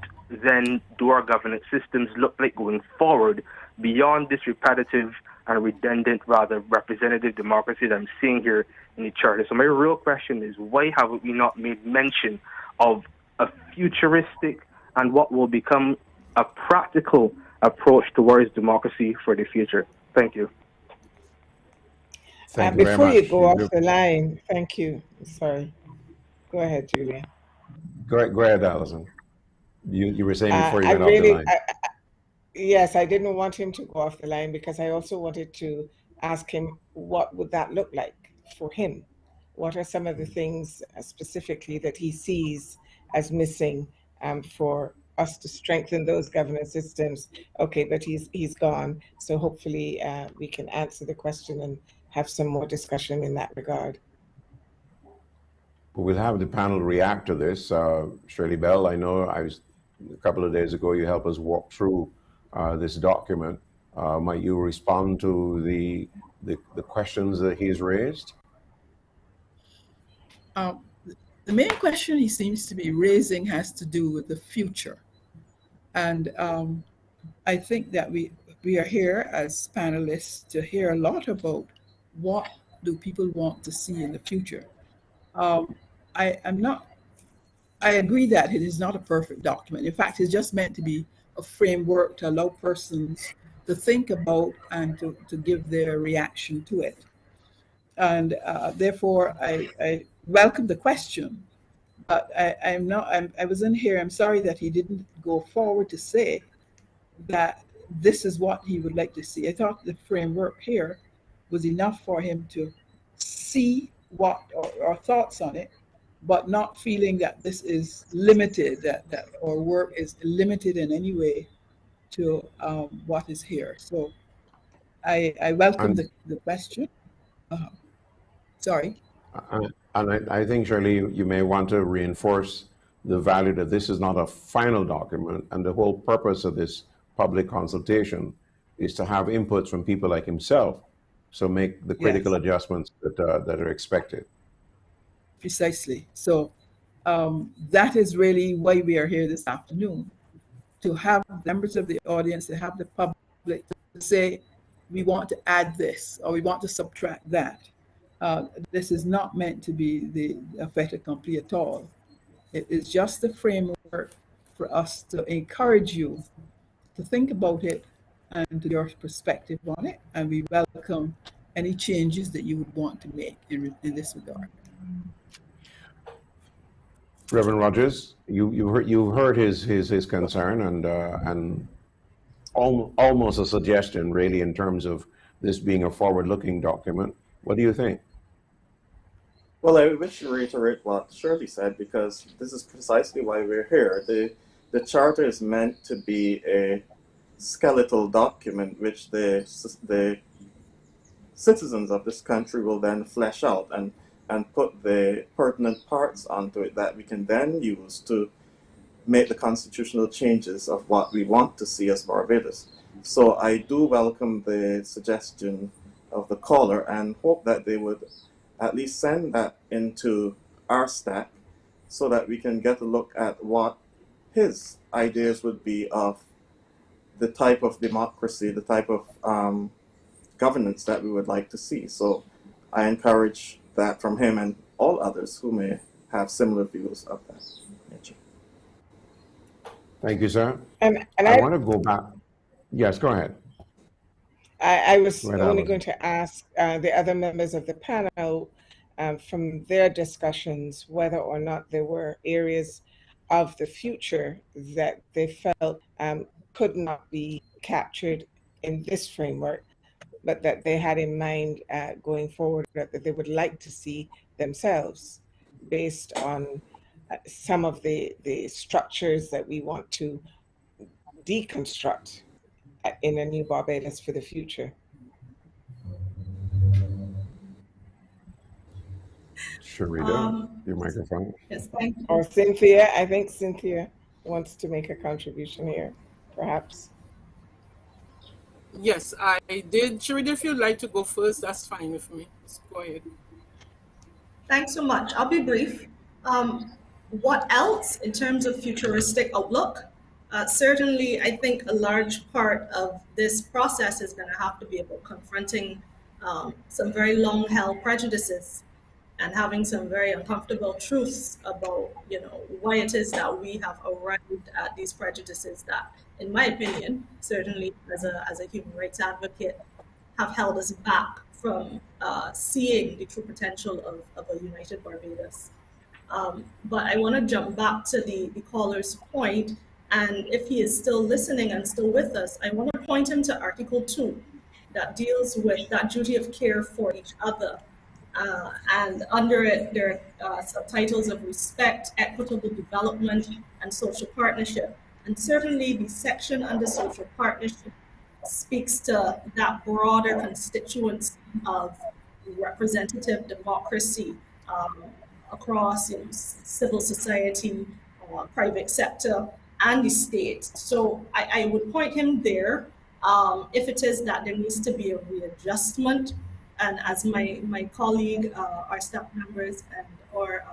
then do our governance systems look like going forward beyond this repetitive and redundant, rather representative democracy that I'm seeing here in the Charter? So my real question is, why have we not made mention of a futuristic and what will become a practical approach towards democracy for the future? Thank you. Thank you very Before you much. go off the line, thank you. Sorry. Go ahead, Julia. Go ahead, Alison. You were saying before you I went off the line. Yes, I didn't want him to go off the line because I also wanted to ask him what would that look like for him? What are some of the things specifically that he sees as missing for us to strengthen those governance systems? Okay, but he's gone, so hopefully we can answer the question and have some more discussion in that regard. We'll have the panel react to this. Shirley Bell, I know a couple of days ago you helped us walk through this document. Might you respond to the questions that he's raised? The main question he seems to be raising has to do with the future. And I think that we are here as panelists to hear a lot about what do people want to see in the future. I agree that it is not a perfect document. In fact, it's just meant to be a framework to allow persons to think about and to give their reaction to it. And therefore, I welcome the question, but I was in here. I'm sorry that he didn't go forward to say that this is what he would like to see. I thought the framework here was enough for him to see what our thoughts on it, but not feeling that this is limited, that our work is limited in any way to what is here. So I welcome the question. Sorry. And I think, Shirley, you may want to reinforce the value that this is not a final document, and the whole purpose of this public consultation is to have inputs from people like himself, so make the critical adjustments that are expected. Precisely. So that is really why we are here this afternoon, to have members of the audience, to have the public to say, we want to add this or we want to subtract that. This is not meant to be a fait accompli at all. It is just a framework for us to encourage you to think about it and to your perspective on it, and we welcome any changes that you would want to make in this regard. Reverend Rogers, you heard his concern and almost a suggestion, really, in terms of this being a forward-looking document. What do you think? Well, I wish to reiterate what Shirley said, because this is precisely why we're here. The charter is meant to be a skeletal document which the citizens of this country will then flesh out and put the pertinent parts onto it that we can then use to make the constitutional changes of what we want to see as Barbados. So I do welcome the suggestion of the caller and hope that they would at least send that into our stack so that we can get a look at what his ideas would be of the type of democracy, the type of governance that we would like to see. So I encourage that from him and all others who may have similar views of that nature. Thank you, sir. And I want to go back. Yes, go ahead. I was Right, only Alan. going to ask the other members of the panel from their discussions whether or not there were areas of the future that they felt could not be captured in this framework, but that they had in mind going forward, that they would like to see themselves based on some of the structures that we want to deconstruct in a new Barbados for the future. Sharita, your microphone. Yes, thank you. Or Cynthia, I think Cynthia wants to make a contribution here, perhaps. Yes, I did. Sharida, if you'd like to go first, that's fine with me. Just go ahead. Thanks so much. I'll be brief. What else in terms of futuristic outlook? Certainly, I think a large part of this process is going to have to be about confronting some very long-held prejudices and having some very uncomfortable truths about, why it is that we have arrived at these prejudices that, in my opinion, certainly as a human rights advocate, have held us back from seeing the true potential of a united Barbados. But I want to jump back to the caller's point, and if he is still listening and still with us, I want to point him to Article 2 that deals with that duty of care for each other. And under it, there are subtitles of respect, equitable development, and social partnership. And certainly the section under social partnership speaks to that broader constituency of representative democracy across civil society, private sector, and the state. So I would point him there. If it is that there needs to be a readjustment, and as my colleague, our staff members, and our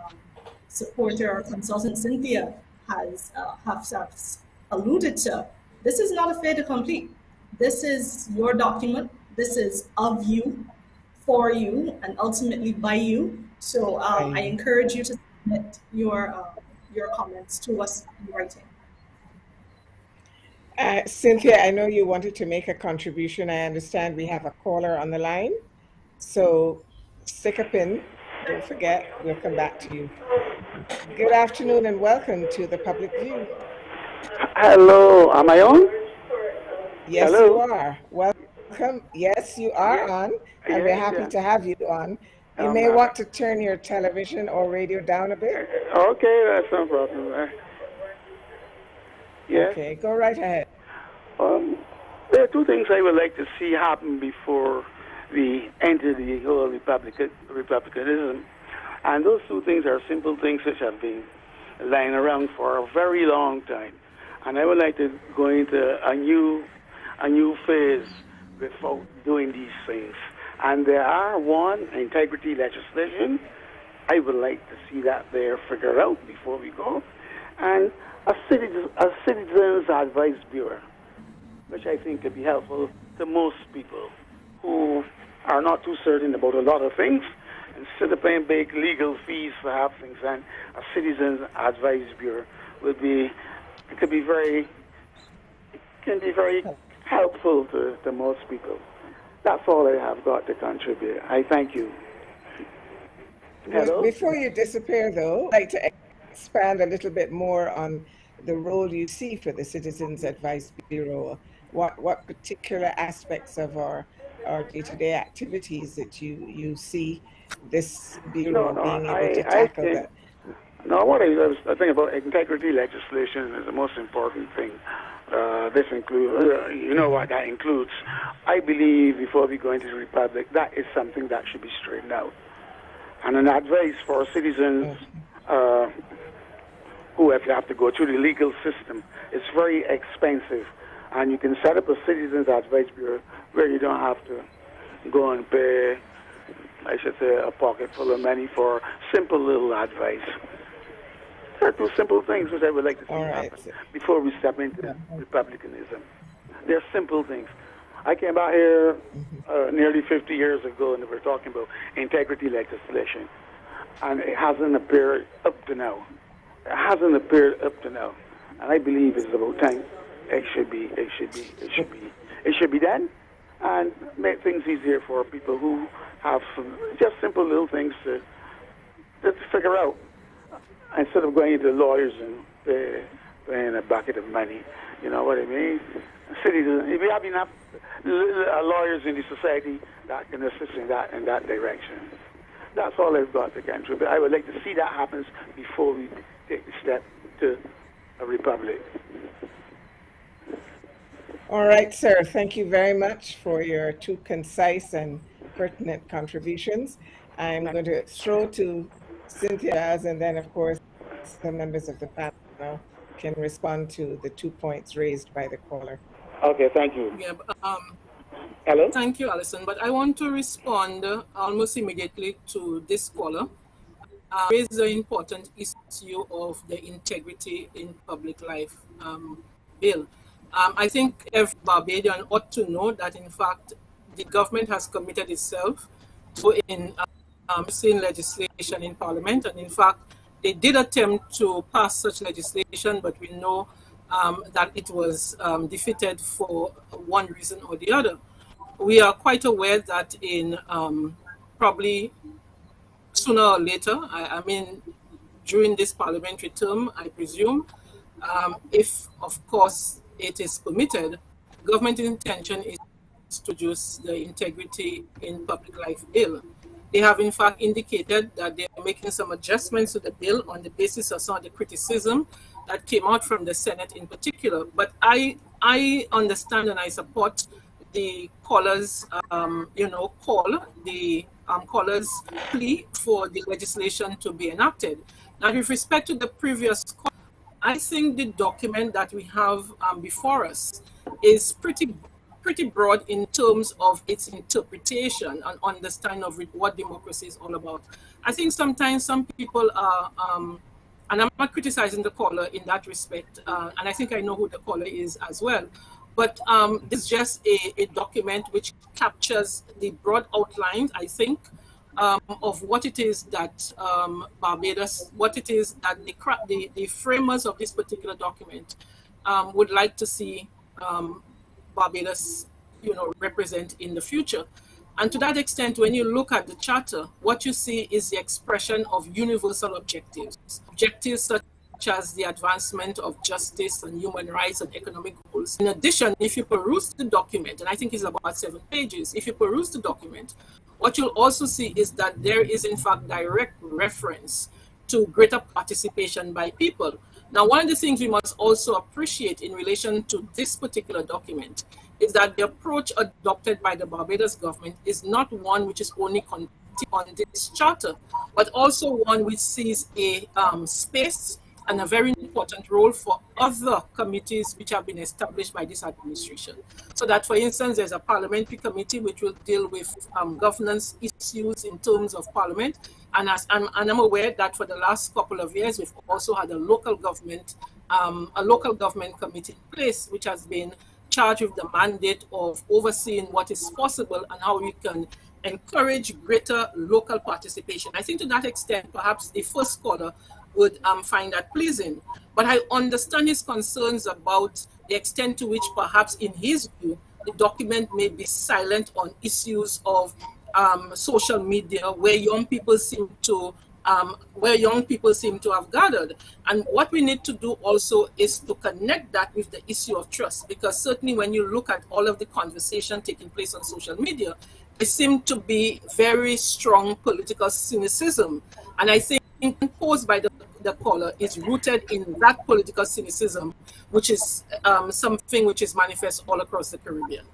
supporter, our consultant Cynthia has alluded to, this is not a fait accompli. This is your document. This is of you, for you, and ultimately by you. So I encourage you to submit your comments to us in writing. Cynthia, I know you wanted to make a contribution. I understand we have a caller on the line. So stick a pin, don't forget, we'll come back to you. Good afternoon and welcome to the Public View. Hello, am I on? Yes, Hello? you are. Welcome. Yes, you are on, and we're happy to have you on. You may want to turn your television or radio down a bit. Okay, that's no problem. Yes. Okay, go right ahead. There are two things I would like to see happen before we enter the whole Republicanism. And those two things are simple things which have been lying around for a very long time. And I would like to go into a new phase without doing these things. And there are one, integrity legislation. I would like to see that there figured out before we go. And a citizens advice bureau, which I think could be helpful to most people. not too certain about a lot of things. Instead of paying big legal fees for half things, and a citizens advice bureau can be very helpful to most people. That's all I have got to contribute. I thank you. Hello? Before you disappear, though, I'd like to expand a little bit more on the role you see for the Citizens Advice Bureau. What particular aspects of our day-to-day activities that you see this bureau being able to tackle that? No, I think about integrity legislation is the most important thing. This includes, you know what that includes. I believe before we go into the Republic, that is something that should be straightened out. And an advice for citizens who if you have to go through the legal system, it's very expensive. And you can set up a Citizens Advice Bureau where you don't have to go and pay, I should say, a pocket full of money for simple little advice. There are two simple things which I would like to see happen before we step into Republicanism. They're simple things. I came out here nearly 50 years ago and we were talking about integrity legislation, and it hasn't appeared up to now. And I believe it's about time. It should be done, and make things easier for people who have just simple little things to figure out, instead of going into lawyers and paying a bucket of money. You know what I mean? If we have enough lawyers in the society that can assist in that direction. That's all I've got to contribute. I would like to see that happen before we take the step to a republic. All right, sir. Thank you very much for your two concise and pertinent contributions. I'm going to throw to Cynthia's, and then, of course, the members of the panel can respond to the 2 points raised by the caller. Okay, thank you. Yeah, hello? Thank you, Alison. But I want to respond almost immediately to this caller. Raise the important issue of the integrity in public life bill. I think every Barbadian ought to know that, in fact, the government has committed itself to passing legislation in Parliament. And, in fact, they did attempt to pass such legislation, but we know that it was defeated for one reason or the other. We are quite aware that in probably sooner or later, I mean, during this parliamentary term, I presume, if, of course, it is permitted, government intention is to introduce the integrity in public life bill. They have, in fact, indicated that they are making some adjustments to the bill on the basis of some of the criticism that came out from the Senate in particular. But I understand and I support the caller's, caller's plea for the legislation to be enacted. Now, with respect to the previous call, I think the document that we have before us is pretty broad in terms of its interpretation and understanding of what democracy is all about. I think sometimes some people are, and I'm not criticizing the caller in that respect, and I think I know who the caller is as well, but it's just a document which captures the broad outlines, I think, of what it is that Barbados, what it is that the framers of this particular document would like to see Barbados, represent in the future. And to that extent, when you look at the charter, what you see is the expression of universal objectives such as the advancement of justice and human rights and economic goals. In addition, if you peruse the document, and I think it's about 7 pages, if you peruse the document, what you'll also see is that there is, in fact, direct reference to greater participation by people. Now, one of the things we must also appreciate in relation to this particular document is that the approach adopted by the Barbados government is not one which is only on this charter, but also one which sees a space and a very important role for other committees which have been established by this administration. So that, for instance, there's a parliamentary committee which will deal with governance issues in terms of parliament. And I'm aware that for the last couple of years, we've also had a local government committee in place, which has been charged with the mandate of overseeing what is possible and how we can encourage greater local participation. I think to that extent, perhaps the first caller would find that pleasing. But I understand his concerns about the extent to which perhaps in his view, the document may be silent on issues of social media where young people seem to have gathered. And what we need to do also is to connect that with the issue of trust, because certainly when you look at all of the conversation taking place on social media, there seems to be very strong political cynicism. And I think posed by the caller is rooted in that political cynicism, which is something which is manifest all across the Caribbean.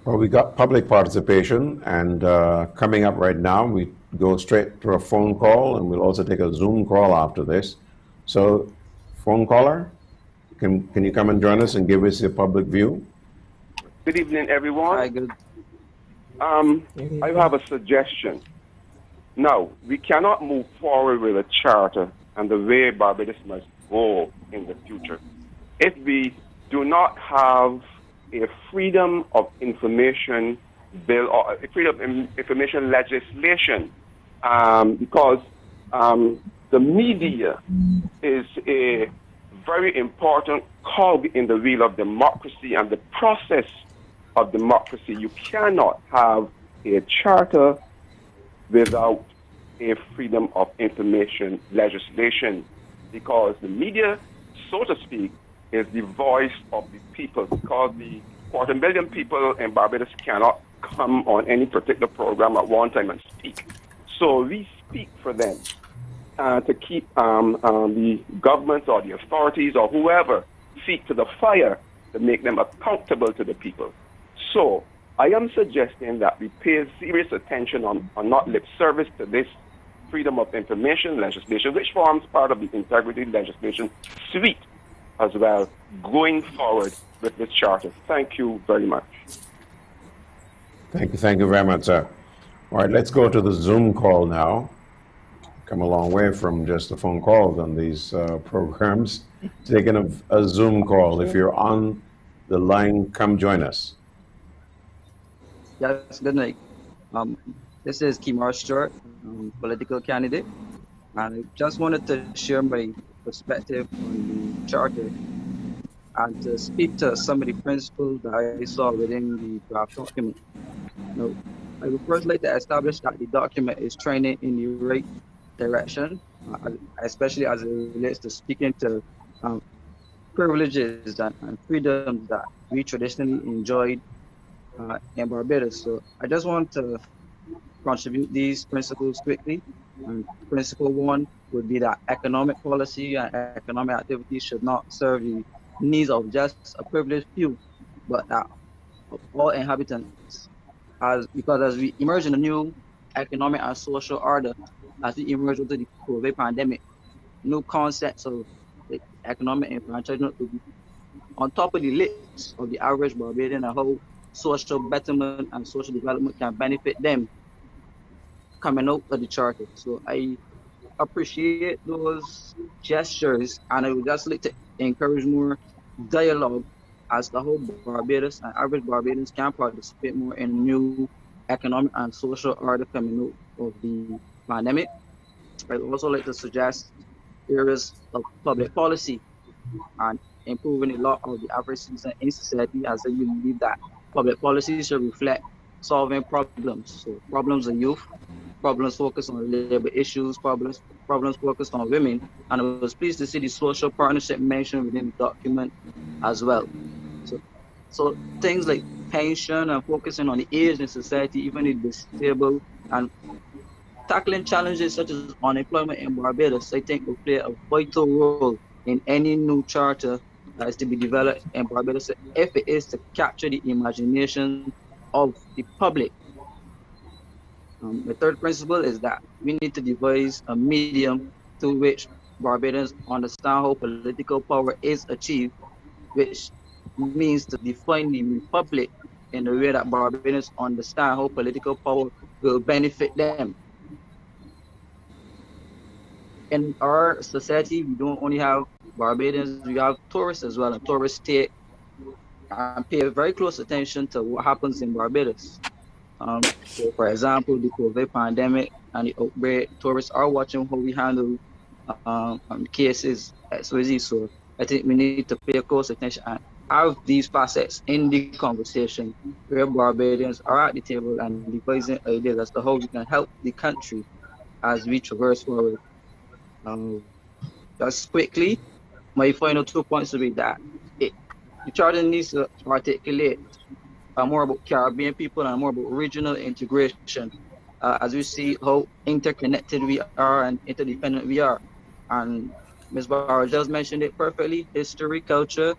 Well, we got public participation, and coming up right now, we go straight to a phone call, and we'll also take a Zoom call after this. So, phone caller, can you come and join us and give us your public view? Good evening, everyone. Hi, good. I have a suggestion. Now, we cannot move forward with a charter and the way Barbados must go in the future if we do not have a freedom of information bill or a freedom of information legislation, because the media is a very important cog in the wheel of democracy and the process of democracy. You cannot have a charter without a freedom of information legislation, because the media, so to speak, is the voice of the people, because the 250,000 people in Barbados cannot come on any particular program at one time and speak. So we speak for them to keep the government or the authorities or whoever feet to the fire to make them accountable to the people. So I am suggesting that we pay serious attention on not lip service to this freedom of information legislation, which forms part of the integrity legislation suite as well, going forward with this charter. Thank you very much. Thank you very much, sir. All right, let's go to the Zoom call now. Come a long way from just the phone calls on these programs. Taking a Zoom call. If you're on the line, come join us. Yes, good night. This is Kimar Stewart, political candidate, and I just wanted to share my perspective on the charter and to speak to some of the principles that I saw within the draft document. Now, I would first like to establish that the document is trending in the right direction, especially as it relates to speaking to privileges and freedoms that we traditionally enjoyed in Barbados. So I just want to contribute these principles quickly. And principle one would be that economic policy and economic activity should not serve the needs of just a privileged few, but that of all inhabitants. Because as we emerge in a new economic and social order, as we emerge into the COVID pandemic, new concepts of the economic enfranchisement will be on top of the list of the average Barbadian and how social betterment and social development can benefit them coming out of the charter. So I appreciate those gestures, and I would just like to encourage more dialogue as to how Barbados and average Barbadians can participate more in new economic and social order coming out of the pandemic. I'd also like to suggest areas of public policy and improving a lot of the average citizen in society, as I believe that public policy should reflect solving problems. So problems of youth, problems focused on labor issues, problems focused on women, and I was pleased to see the social partnership mentioned within the document as well. So things like pension and focusing on the aged in society, even the disabled, and tackling challenges such as unemployment in Barbados, I think will play a vital role in any new charter that is to be developed in Barbados, if it is to capture the imagination of the public. The third principle is that we need to devise a medium through which Barbadians understand how political power is achieved, which means to define the republic in a way that Barbadians understand how political power will benefit them. In our society, we don't only have Barbadians, we have tourists as well, and tourists take and pay very close attention to what happens in Barbados. So for example, the COVID pandemic and the outbreak, tourists are watching how we handle cases XYZ. So I think we need to pay close attention and have these facets in the conversation where Barbadians are at the table and devising ideas as to how we can help the country as we traverse forward. Just quickly, my final 2 points will be that the charter needs to articulate more about Caribbean people and more about regional integration, as we see how interconnected we are and interdependent we are. And Ms. Barr just mentioned it perfectly: history, culture,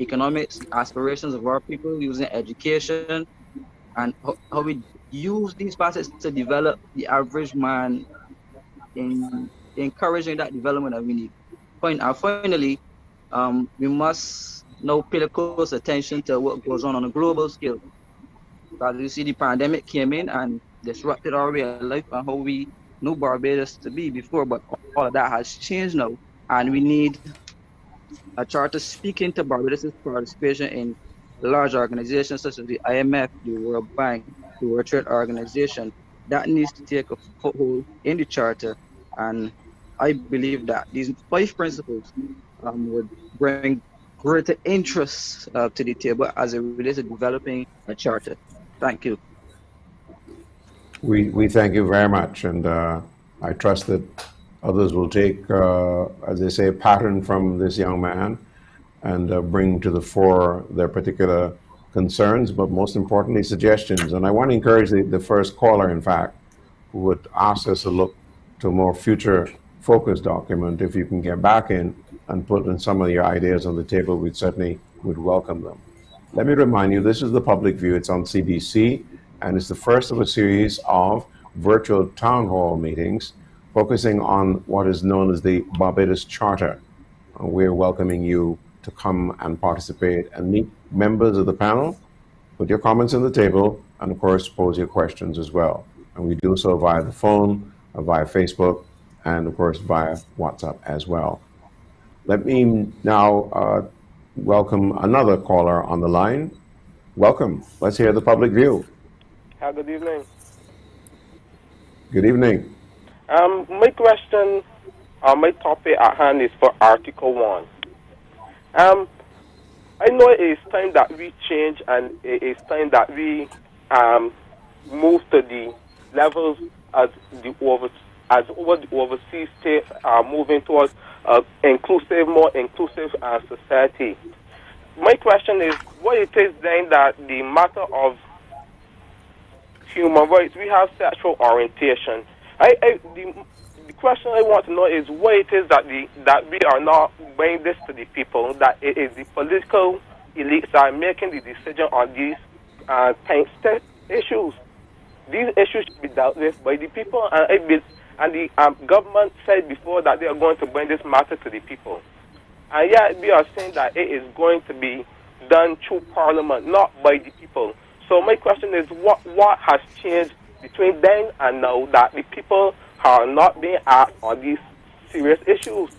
economics, aspirations of our people, using education, and how we use these facets to develop the average man in encouraging that development that we need. Finally, we must now pay close attention to what goes on a global scale. As you see, the pandemic came in and disrupted our way of life and how we knew Barbados to be before, but all of that has changed now, and we need a charter speaking to Barbados' participation in large organizations such as the IMF, the World Bank, the World Trade Organization. That needs to take a foothold in the charter, and I believe that these 5 principles would bring greater interest to the table as it relates to developing a charter. Thank you. We thank you very much, and I trust that others will take, as they say, a pattern from this young man and bring to the fore their particular concerns, but most importantly, suggestions. And I want to encourage the first caller, in fact, who would ask us to look to a more future-focused document. If you can get back in and put in some of your ideas on the table, we certainly would welcome them. Let me remind you, this is The Public View. It's on CBC, and it's the first of a series of virtual town hall meetings focusing on what is known as the Barbados Charter. We're welcoming you to come and participate and meet members of the panel, put your comments on the table, and of course, pose your questions as well. And we do so via the phone, via Facebook, and of course, via WhatsApp as well. Let me now welcome another caller on the line. Welcome. Let's hear The Public View. Good evening. Good evening. My question, my topic at hand is for Article 1. I know it is time that we change, and it is time that we move to the levels as over the overseas states are moving towards more inclusive society. My question is, what it is then that the matter of human rights, we have sexual orientation. The question I want to know is what it is that we are not bringing this to the people, that it is the political elites that are making the decision on these issues. These issues should be dealt with by the people, and the government said before that they are going to bring this matter to the people. And yet we are saying that it is going to be done through Parliament, not by the people. So my question is, what has changed between then and now that the people are not being asked on these serious issues?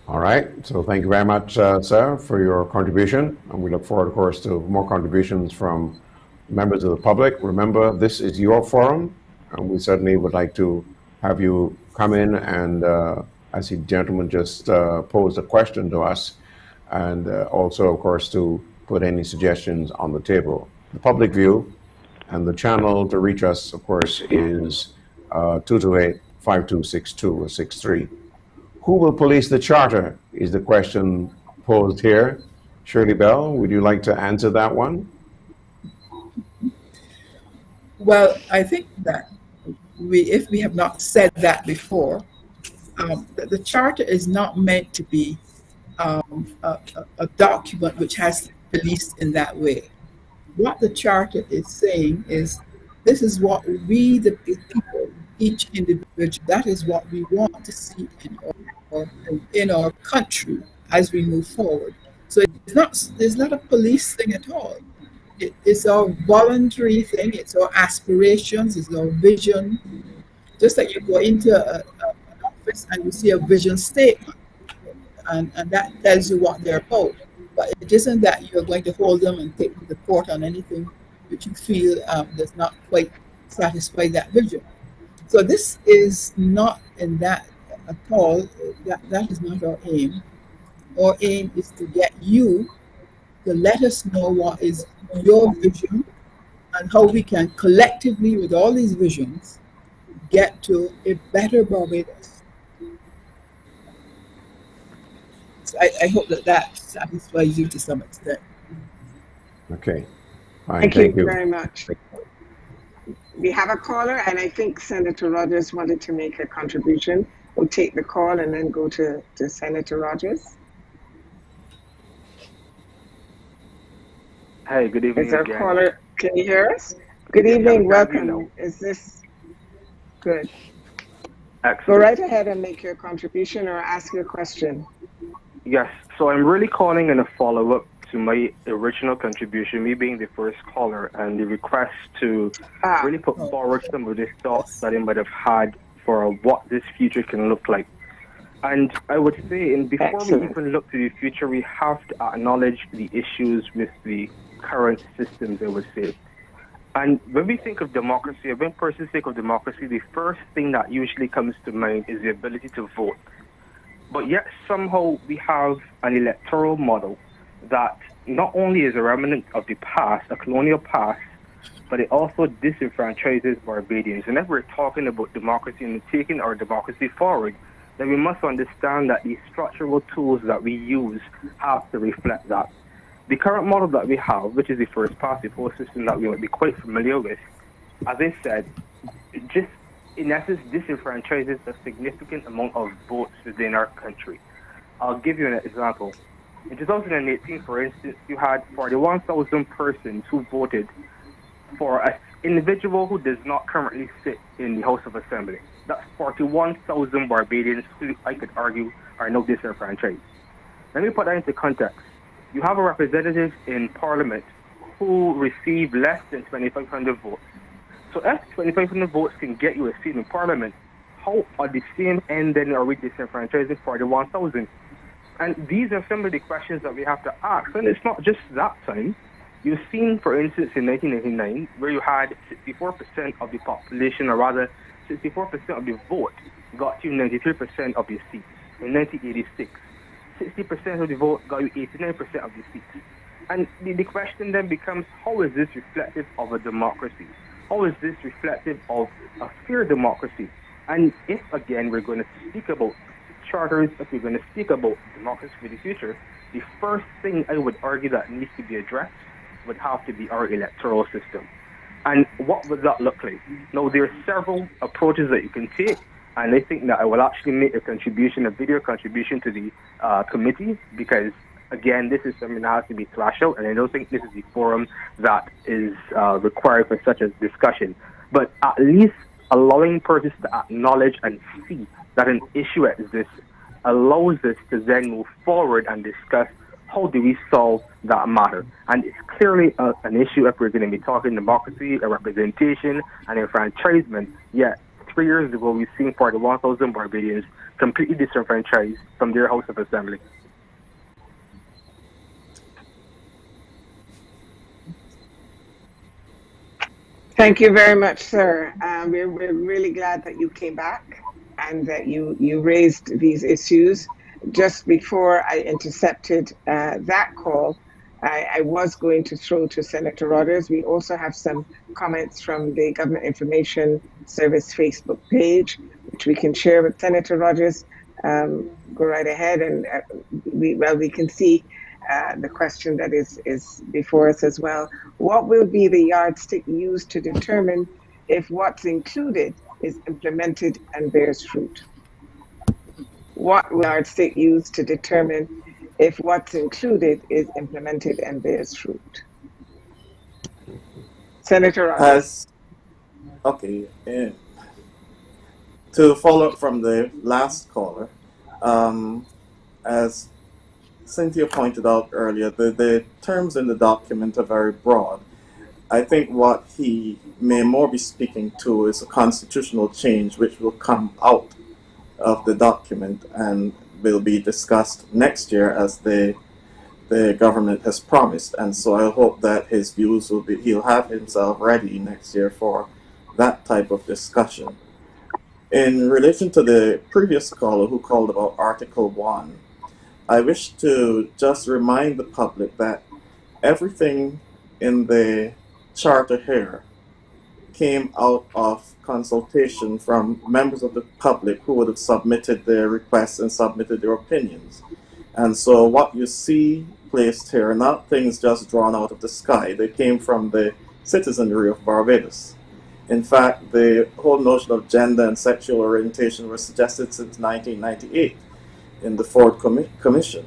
All right. So thank you very much, sir, for your contribution. And we look forward, of course, to more contributions from members of the public. Remember, this is your forum, and we certainly would like to have you come in and, as the gentleman just posed a question to us, and also, of course, to put any suggestions on the table. The Public View, and the channel to reach us, of course, is 228-5262 or 63. Who will police the charter is the question posed here. Shirley Bell, would you like to answer that one? Well, I think that if we have not said that before, that the charter is not meant to be a document which has to be policed in that way. What the charter is saying is, this is what we, the people, each individual, that is what we want to see in our country as we move forward. So it's not a police thing at all. It's our voluntary thing. It's our aspirations. It's our vision. Just like you go into an office and you see a vision statement, and that tells you what they're about. But it isn't that you're going to hold them and take them to court on anything which you feel does not quite satisfy that vision. So this is not in that at all. That is not our aim. Our aim is to get you to let us know what is your vision and how we can collectively, with all these visions, get to a better Barbados. So I hope that satisfies you to some extent. Okay. Fine, Thank you very much. We have a caller, and I think Senator Rogers wanted to make a contribution. We'll take the call and then go to Senator Rogers. Hi, good evening. Is our again. caller? Can you hear us? Good evening. Welcome. Is this good? Excellent. Go right ahead and make your contribution or ask your question. Yes. So I'm really calling in a follow-up to my original contribution, me being the first caller, and the request to really put forward some of the thoughts that I might have had for what this future can look like. And I would say, before we even look to the future, we have to acknowledge the issues with the current systems, I would say. And when we think of democracy, when persons think of democracy, the first thing that usually comes to mind is the ability to vote. But yet somehow we have an electoral model that not only is a remnant of the past, a colonial past, but it also disenfranchises Barbadians. And if we're talking about democracy and taking our democracy forward, then we must understand that the structural tools that we use have to reflect that. The current model that we have, which is the first past the post system that we might be quite familiar with, as I said, it just in essence disenfranchises a significant amount of votes within our country. I'll give you an example. In 2018, for instance, you had 41,000 persons who voted for an individual who does not currently sit in the House of Assembly. That's 41,000 Barbadians who I could argue are now disenfranchised. Let me put that into context. You have a representative in Parliament who received less than 2,500 votes. So if 2,500 votes can get you a seat in Parliament, how at the same end then are we disenfranchising 41,000? And these are some of the questions that we have to ask. And it's not just that time. You've seen, for instance, in 1989, where you had 64% of the population, or rather 64% of the vote got you 93% of your seats. In 1986, 60% of the vote got you 89% of the seats. And the question then becomes, how is this reflective of a democracy? How is this reflective of a fair democracy? And if, again, we're going to speak about charters, if we're going to speak about democracy for the future, the first thing I would argue that needs to be addressed would have to be our electoral system. And what would that look like? Now, there are several approaches that you can take, and I think that I will actually make a contribution, a video contribution to the committee, because, again, this is something that has to be thrashed out, and I don't think this is the forum that is required for such a discussion. But at least allowing persons to acknowledge and see that an issue exists allows us to then move forward and discuss how do we solve that matter. And it's clearly an issue if we're going to be talking democracy, a representation, and enfranchisement. Yet 3 years ago, we've seen 41,000 Barbadians completely disenfranchised from their House of Assembly. Thank you very much, sir. We're really glad that you came back and that you raised these issues. Just before I intercepted that call, I was going to throw to Senator Rogers. We also have some comments from the Government Information Service Facebook page, which we can share with Senator Rogers. Go right ahead, and we can see the question that is before us as well. What will be the yardstick used to determine if what's included is implemented and bears fruit? What will yardstick used to determine if what's included is implemented and bears fruit? Senator Rogers. Okay. To follow up from the last caller, as Cynthia pointed out earlier, the terms in the document are very broad. I think what he may more be speaking to is a constitutional change which will come out of the document and will be discussed next year as the government has promised. And so I hope that his views will be, he'll have himself ready next year for that type of discussion. In relation to the previous caller who called about Article 1, I wish to just remind the public that everything in the charter here came out of consultation from members of the public who would have submitted their requests and submitted their opinions. And so what you see placed here are not things just drawn out of the sky. They came from the citizenry of Barbados. In fact, the whole notion of gender and sexual orientation was suggested since 1998 in the Ford Commission.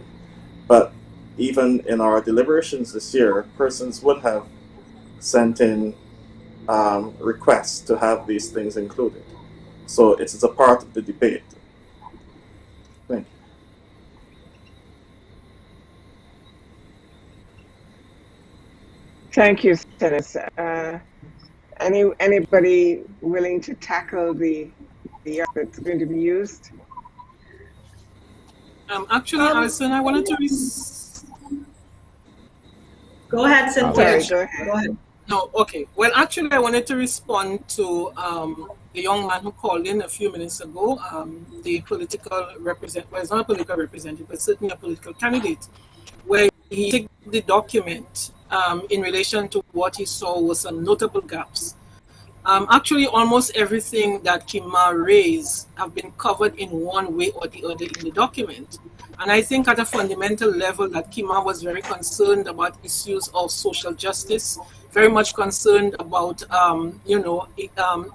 But even in our deliberations this year, persons would have sent in requests to have these things included. So it is a part of the debate. Thank you. Thank you, Senator. Anybody willing to tackle the art that's going to be used? Actually, Alison, I wanted to... Go ahead, Cynthia. Sorry, go ahead. No, okay. Well, actually, I wanted to respond to the young man who called in a few minutes ago, the political representative, well, it's not a political representative, but certainly a political candidate, where he took the document in relation to what he saw was some notable gaps. Actually, almost everything that Kima raised have been covered in one way or the other in the document. And I think at a fundamental level that Kima was very concerned about issues of social justice, very much concerned about,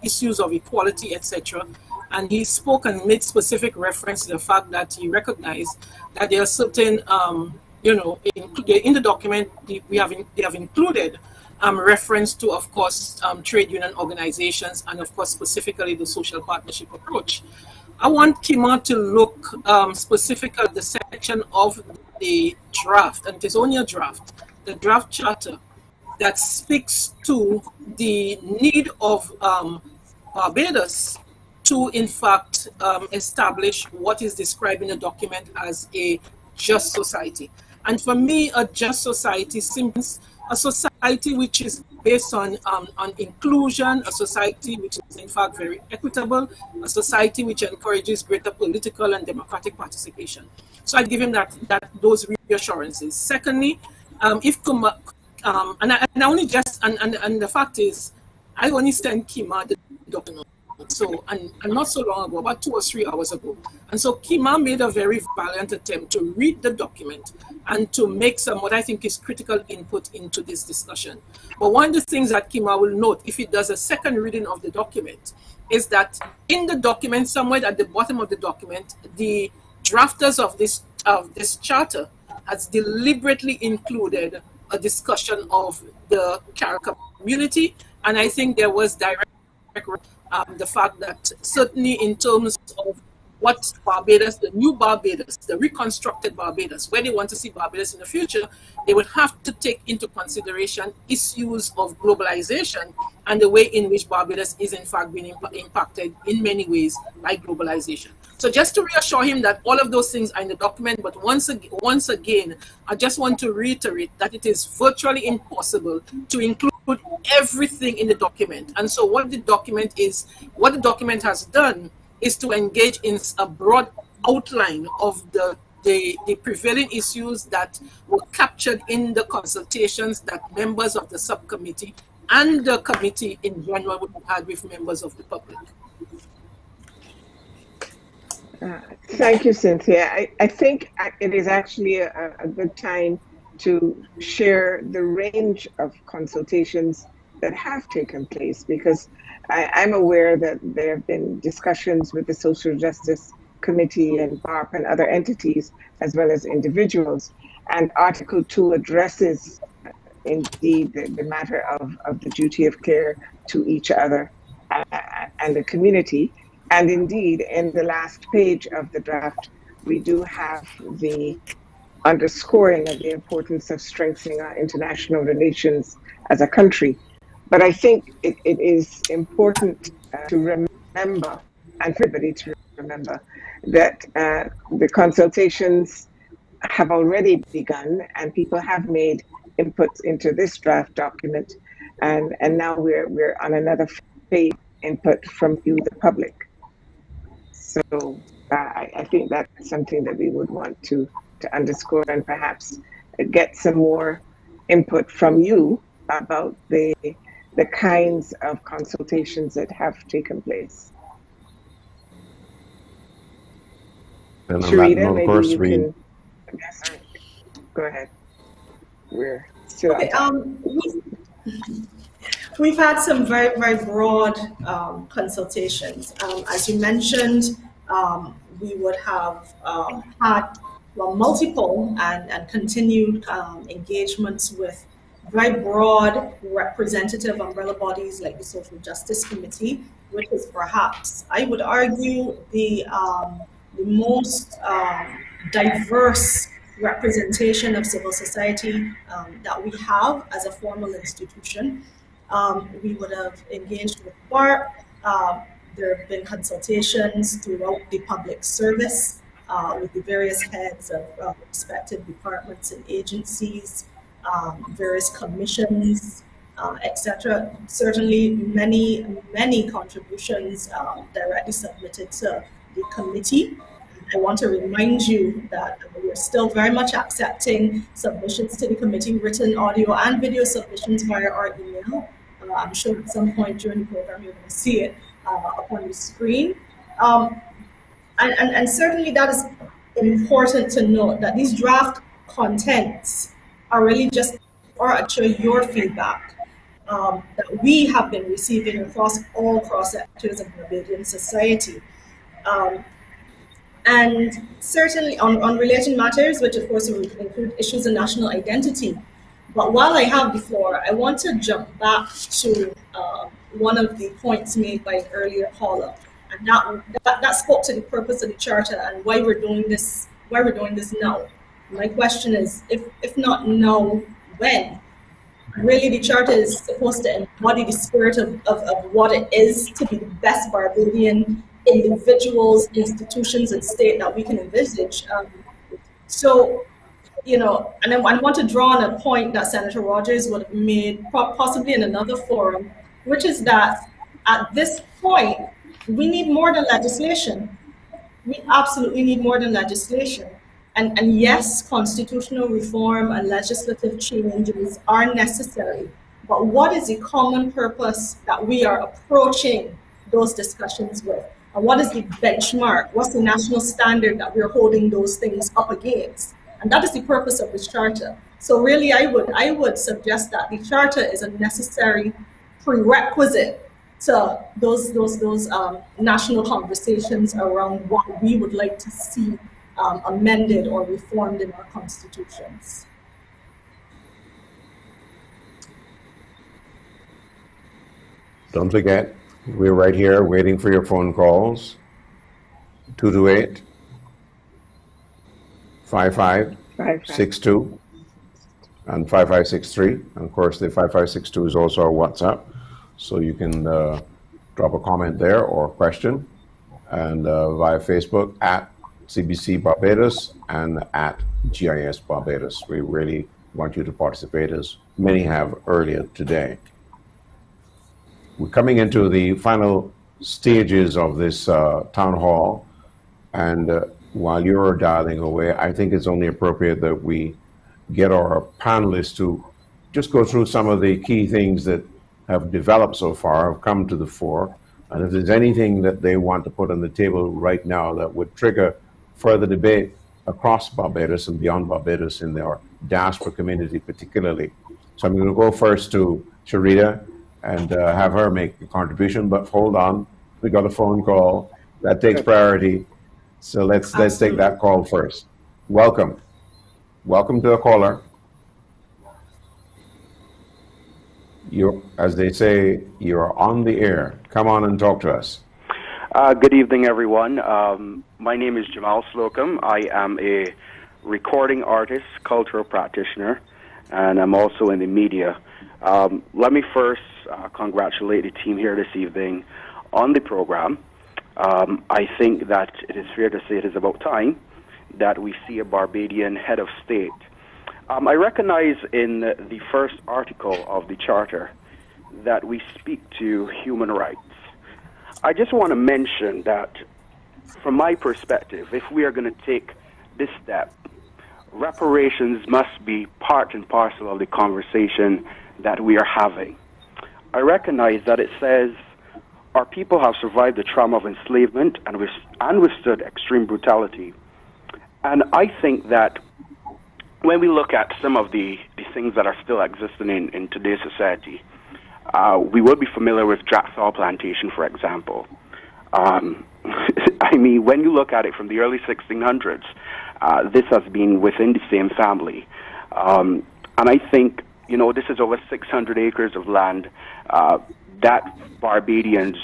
issues of equality, etc. And he spoke and made specific reference to the fact that he recognized that there are certain, in the document, they have included reference to, of course, trade union organizations and, of course, specifically the social partnership approach. I want Kima to look specifically at the section of the draft, and it is only a draft, the draft charter that speaks to the need of Barbados to, in fact, establish what is described in the document as a just society. And for me, a just society seems a society which is based on inclusion, a society which is in fact very equitable, a society which encourages greater political and democratic participation. So I give him those reassurances. Secondly, if Kima, and the fact is, I only sent Kima the document. So, and not so long ago, about 2 or 3 hours ago. And so Kima made a very valiant attempt to read the document and to make some, what I think is critical input into this discussion. But one of the things that Kima will note, if he does a second reading of the document, is that in the document, somewhere at the bottom of the document, the drafters of this charter has deliberately included a discussion of the Carib community. And I think there was direct the fact that certainly in terms of what Barbados, the new Barbados, the reconstructed Barbados, where they want to see Barbados in the future, they would have to take into consideration issues of globalization and the way in which Barbados is in fact being impacted in many ways by globalization. So just to reassure him that all of those things are in the document, but once again, I just want to reiterate that it is virtually impossible to include everything in the document. And so what the document has done is to engage in a broad outline of the prevailing issues that were captured in the consultations that members of the subcommittee and the committee in general would have had with members of the public. Thank you, Cynthia. I think it is actually a good time to share the range of consultations that have taken place, because I'm aware that there have been discussions with the Social Justice Committee and BARP and other entities, as well as individuals. And Article 2 addresses, indeed, the matter of the duty of care to each other and the community. And indeed, in the last page of the draft, we do have the underscoring of the importance of strengthening our international relations as a country. But I think it is important to remember, and for everybody to remember, that the consultations have already begun and people have made inputs into this draft document, and now we're on another phase, input from you, the public. So I think that's something that we would want to underscore, and perhaps get some more input from you about the kinds of consultations that have taken place. And on Sharita, that note, of maybe course, you can. Yes, sir. Go ahead. We're still Okay, we've had some very, very broad consultations. As you mentioned, we would have had multiple and continued engagements with very broad representative umbrella bodies like the Social Justice Committee, which is perhaps, I would argue, the most diverse representation of civil society that we have as a formal institution. We would have engaged with BART. There have been consultations throughout the public service with the various heads of respective departments and agencies, various commissions, etc. Certainly many contributions directly submitted to the committee. I want to remind you that we're still very much accepting submissions to the committee, written, audio, and video submissions via our email. I'm sure at some point during the program you're going to see it up on the screen. And certainly that is important to note, that these draft contents are really just for actually your feedback that we have been receiving across all cross-sectors of Barbadian society. And certainly on related matters, which of course will include issues of national identity. But while I have the floor, I want to jump back to one of the points made by an earlier caller, and that spoke to the purpose of the charter and why we're doing this now. My question is, if not now, when? Really, the charter is supposed to embody the spirit of what it is to be the best Barbadian individuals, institutions, and state that we can envisage. So, you know, and I want to draw on a point that Senator Rogers would have made possibly in another forum, which is that at this point, we need more than legislation. We absolutely need more than legislation. And yes, constitutional reform and legislative changes are necessary, but what is the common purpose that we are approaching those discussions with? And what is the benchmark? What's the national standard that we're holding those things up against? And that is the purpose of this charter. So really, I would suggest that the charter is a necessary prerequisite to those national conversations around what we would like to see amended or reformed in our constitutions. Don't forget, we're right here waiting for your phone calls. 228-5562 and 5563. And of course, the 5562 is also our WhatsApp, so you can drop a comment there or a question, and via Facebook at CBC Barbados and at GIS Barbados. We really want you to participate, as many have earlier today. We're coming into the final stages of this town hall, and while you're dialing away, I think it's only appropriate that we get our panelists to just go through some of the key things that have developed so far, have come to the fore, and if there's anything that they want to put on the table right now that would trigger further debate across Barbados and beyond Barbados in their diaspora community particularly. So I'm going to go first to Sharita and have her make a contribution, but hold on, we got a phone call that takes priority, so let's take that call first. Welcome to the caller. As they say, you're on the air. Come on and talk to us. Good evening, everyone. My name is Jamal Slocum. I am a recording artist, cultural practitioner, and I'm also in the media. Let me first congratulate the team here this evening on the program. I think that it is fair to say it is about time that we see a Barbadian head of state. I recognize in the first article of the Charter that we speak to human rights. I just want to mention that, from my perspective, if we are going to take this step, reparations must be part and parcel of the conversation that we are having. I recognize that it says our people have survived the trauma of enslavement and withstood extreme brutality. And I think that when we look at some of the things that are still existing in today's society, we will be familiar with Draxall Plantation, for example. I mean, when you look at it from the early 1600s, this has been within the same family. And I think, this is over 600 acres of land that Barbadians'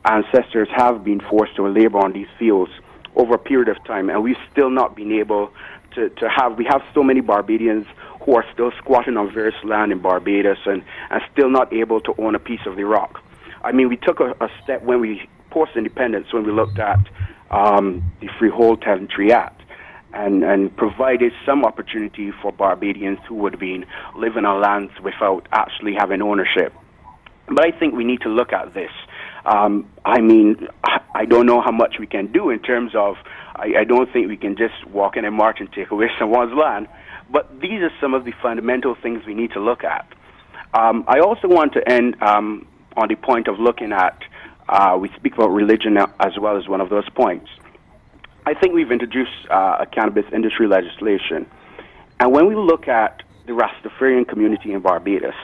ancestors have been forced to labor on these fields over a period of time, and we've still not been able to have, we have so many Barbadians who are still squatting on various land in Barbados and still not able to own a piece of the rock. I mean, we took a step when we, post-independence, when we looked at the Freehold Tenantry Act and provided some opportunity for Barbadians who would have been living on lands without actually having ownership. But I think we need to look at this. I mean, I don't know how much we can do in terms of, I don't think we can just walk in and march and take away someone's land, but these are some of the fundamental things we need to look at. I also want to end on the point of looking at, we speak about religion as well as one of those points. I think we've introduced a cannabis industry legislation, and when we look at the Rastafarian community in Barbados,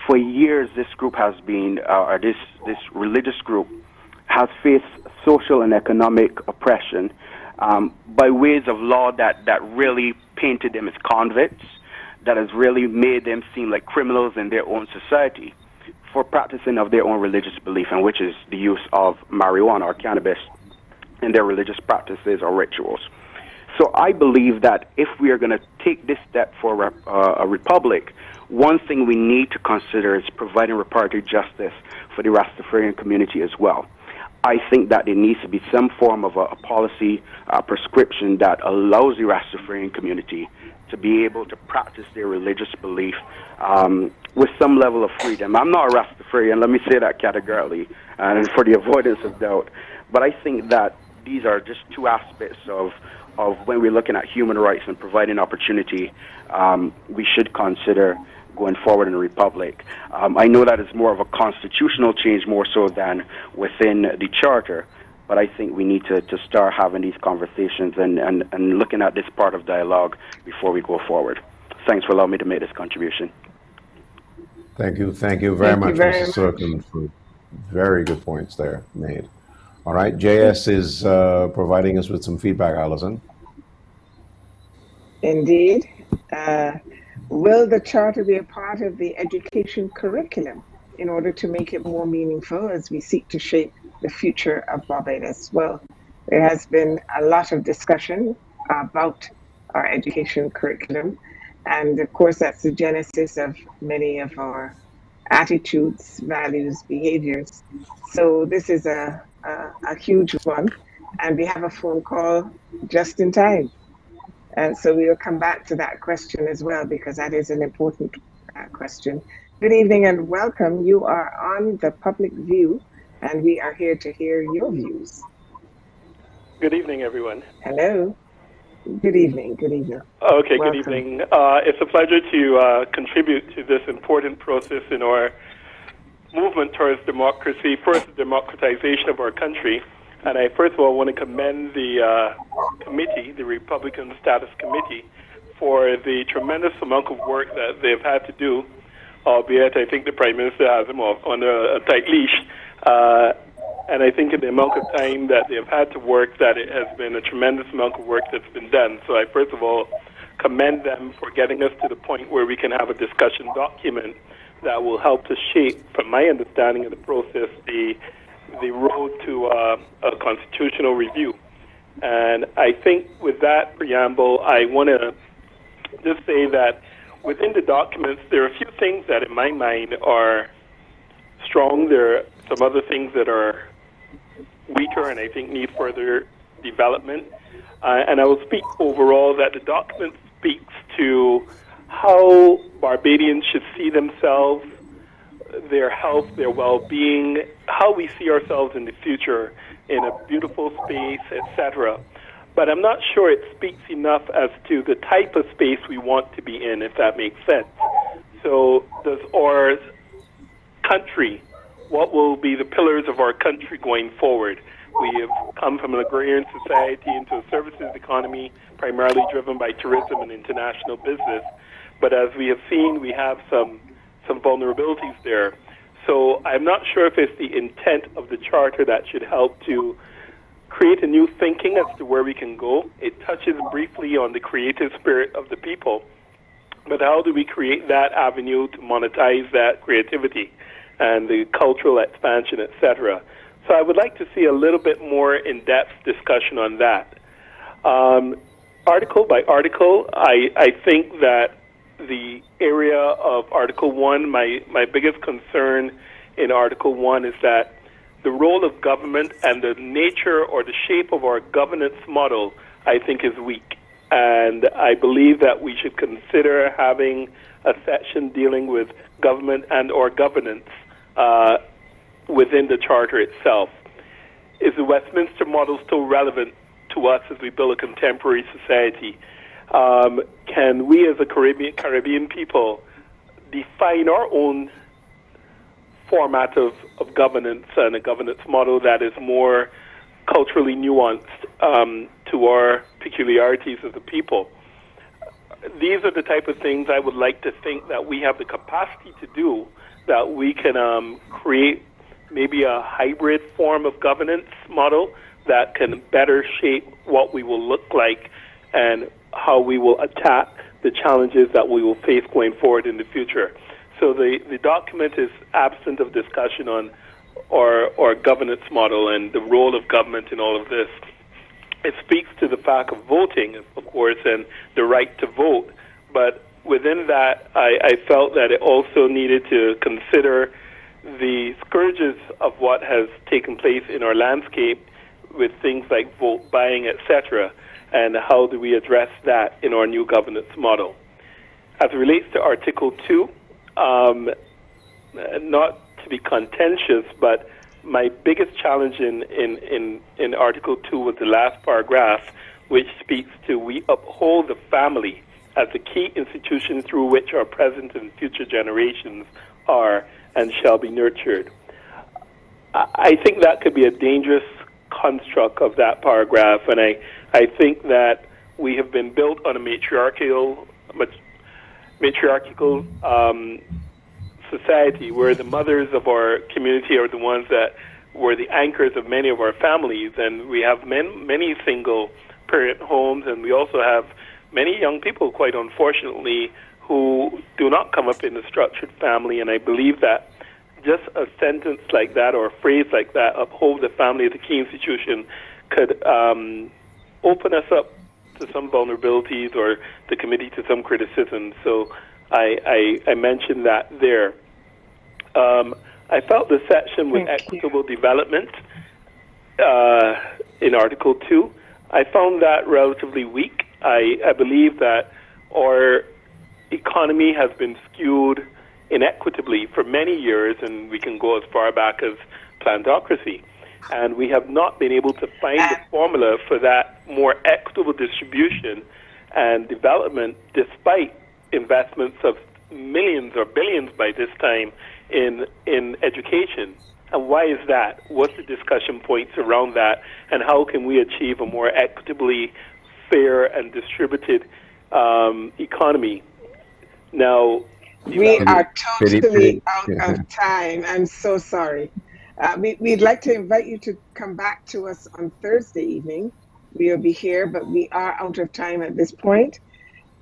for years this group has been, or this religious group has faced social and economic oppression by ways of law that really painted them as convicts, that has really made them seem like criminals in their own society for practicing of their own religious belief, and which is the use of marijuana or cannabis in their religious practices or rituals. So I believe that if we are going to take this step for a republic, one thing we need to consider is providing reparative justice for the Rastafarian community as well. I think that there needs to be some form of a policy prescription that allows the Rastafarian community to be able to practice their religious belief with some level of freedom. I'm not a Rastafarian, let me say that categorically, and for the avoidance of doubt. But I think that these are just two aspects of when we're looking at human rights and providing opportunity, we should consider going forward in a republic. I know that it's more of a constitutional change more so than within the charter, but I think we need to start having these conversations and looking at this part of dialogue before we go forward. Thanks for allowing me to make this contribution. Thank you very much, Mr. Slocum, for very good points there made. All right, JS is providing us with some feedback, Alison. Indeed. Will the charter be a part of the education curriculum in order to make it more meaningful as we seek to shape the future of Barbados? Well, there has been a lot of discussion about our education curriculum, and of course that's the genesis of many of our attitudes, values, behaviors. So this is a huge one, and we have a phone call just in time. And so we will come back to that question as well, because that is an important question. Good evening and welcome. You are on the Public View, and we are here to hear your views. Good evening, everyone. Hello. Good evening. Good evening. Okay, welcome. Good evening. It's a pleasure to contribute to this important process in our movement towards democracy, first the democratization of our country. And I first of all want to commend the committee, the Republican Status Committee, for the tremendous amount of work that they've had to do, albeit I think the Prime Minister has them on a tight leash. And I think in the amount of time that they've had to work, that it has been a tremendous amount of work that's been done. So I first of all commend them for getting us to the point where we can have a discussion document that will help to shape, from my understanding of the process, the road to a constitutional review. And I think with that preamble, I want to just say that within the documents, there are a few things that in my mind are strong. There are some other things that are weaker and I think need further development. And I will speak overall that the document speaks to how Barbadians should see themselves, their health, their well-being, how we see ourselves in the future in a beautiful space, etc. But I'm not sure it speaks enough as to the type of space we want to be in, if that makes sense. So does our country, what will be the pillars of our country going forward? We have come from an agrarian society into a services economy, primarily driven by tourism and international business. But as we have seen, we have some vulnerabilities there. So I'm not sure if it's the intent of the charter that should help to create a new thinking as to where we can go. It touches briefly on the creative spirit of the people, but how do we create that avenue to monetize that creativity and the cultural expansion, etc.? So I would like to see a little bit more in-depth discussion on that. Article by article, I think that the area of Article 1, my biggest concern in Article 1 is that the role of government and the nature or the shape of our governance model, I think, is weak. And I believe that we should consider having a section dealing with government and or governance within the Charter itself. Is the Westminster model still relevant to us as we build a contemporary society? Can we as a Caribbean people define our own format of governance and a governance model that is more culturally nuanced to our peculiarities as a people? These are the type of things I would like to think that we have the capacity to do, that we can create maybe a hybrid form of governance model that can better shape what we will look like and how we will attack the challenges that we will face going forward in the future. So the document is absent of discussion on our governance model and the role of government in all of this. It speaks to the fact of voting, of course, and the right to vote. But within that, I felt that it also needed to consider the scourges of what has taken place in our landscape with things like vote buying, etc., and how do we address that in our new governance model. As it relates to Article 2, not to be contentious, but my biggest challenge in Article 2 was the last paragraph, which speaks to we uphold the family as the key institution through which our present and future generations are and shall be nurtured. I think that could be a dangerous construct of that paragraph, and I think that we have been built on a matriarchal society where the mothers of our community are the ones that were the anchors of many of our families, and we have many single parent homes, and we also have many young people, quite unfortunately, who do not come up in a structured family. And I believe that just a sentence like that or a phrase like that, uphold the family as a key institution, could open us up to some vulnerabilities or the committee to some criticism. So I mentioned that there. I felt the section with equitable development in Article 2, I found that relatively weak. I believe that our economy has been skewed inequitably for many years, and we can go as far back as plantocracy. And we have not been able to find the formula for that more equitable distribution and development, despite investments of millions or billions by this time in education. And why is that? What's the discussion points around that? And how can we achieve a more equitably fair and distributed economy? Now, we are totally out of time. I'm so sorry. We'd like to invite you to come back to us on Thursday evening. We'll be here, but we are out of time at this point.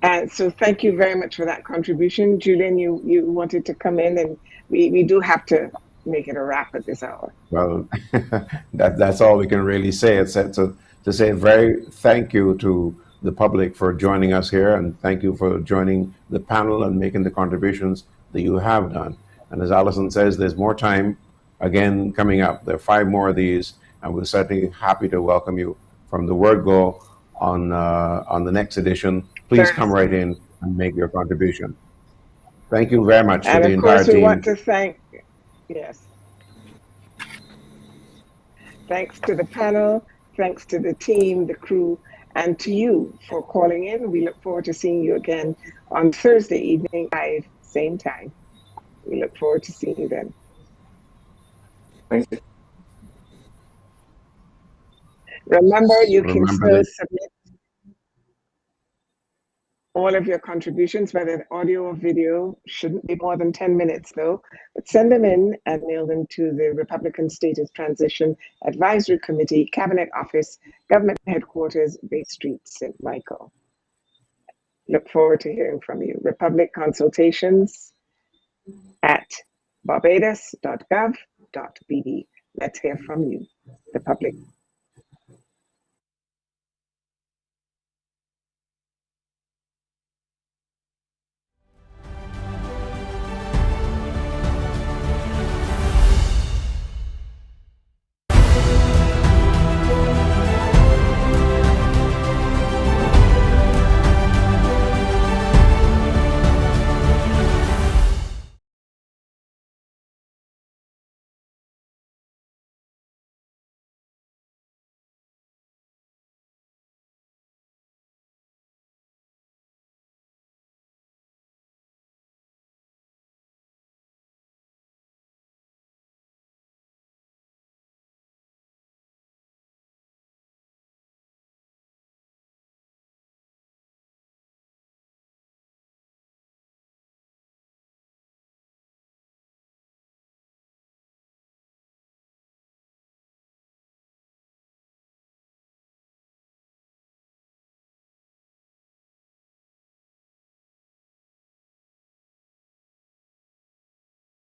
And so thank you very much for that contribution. Julian, you wanted to come in, and we do have to make it a wrap at this hour. Well, that's all we can really say. It's to say very thank you to the public for joining us here, and thank you for joining the panel and making the contributions that you have done. And as Alison says, there's more time again coming up. There are 5 more of these, and we're certainly happy to welcome you from the word go on the next edition. Please come right in and make your contribution. Thank you very much to the entire team. And of course, we want to thank, yes. Thanks to the panel, thanks to the team, the crew, and to you for calling in. We look forward to seeing you again on Thursday evening, same time. We look forward to seeing you then. Thank you. Remember, you can still submit all of your contributions, whether audio or video. Shouldn't be more than 10 minutes though, but send them in and mail them to the Republican Status Transition Advisory Committee, Cabinet Office, Government Headquarters, Bay Street, St. Michael. Look forward to hearing from you. Republic Consultations at barbados.gov.bb. Let's hear from you, the public.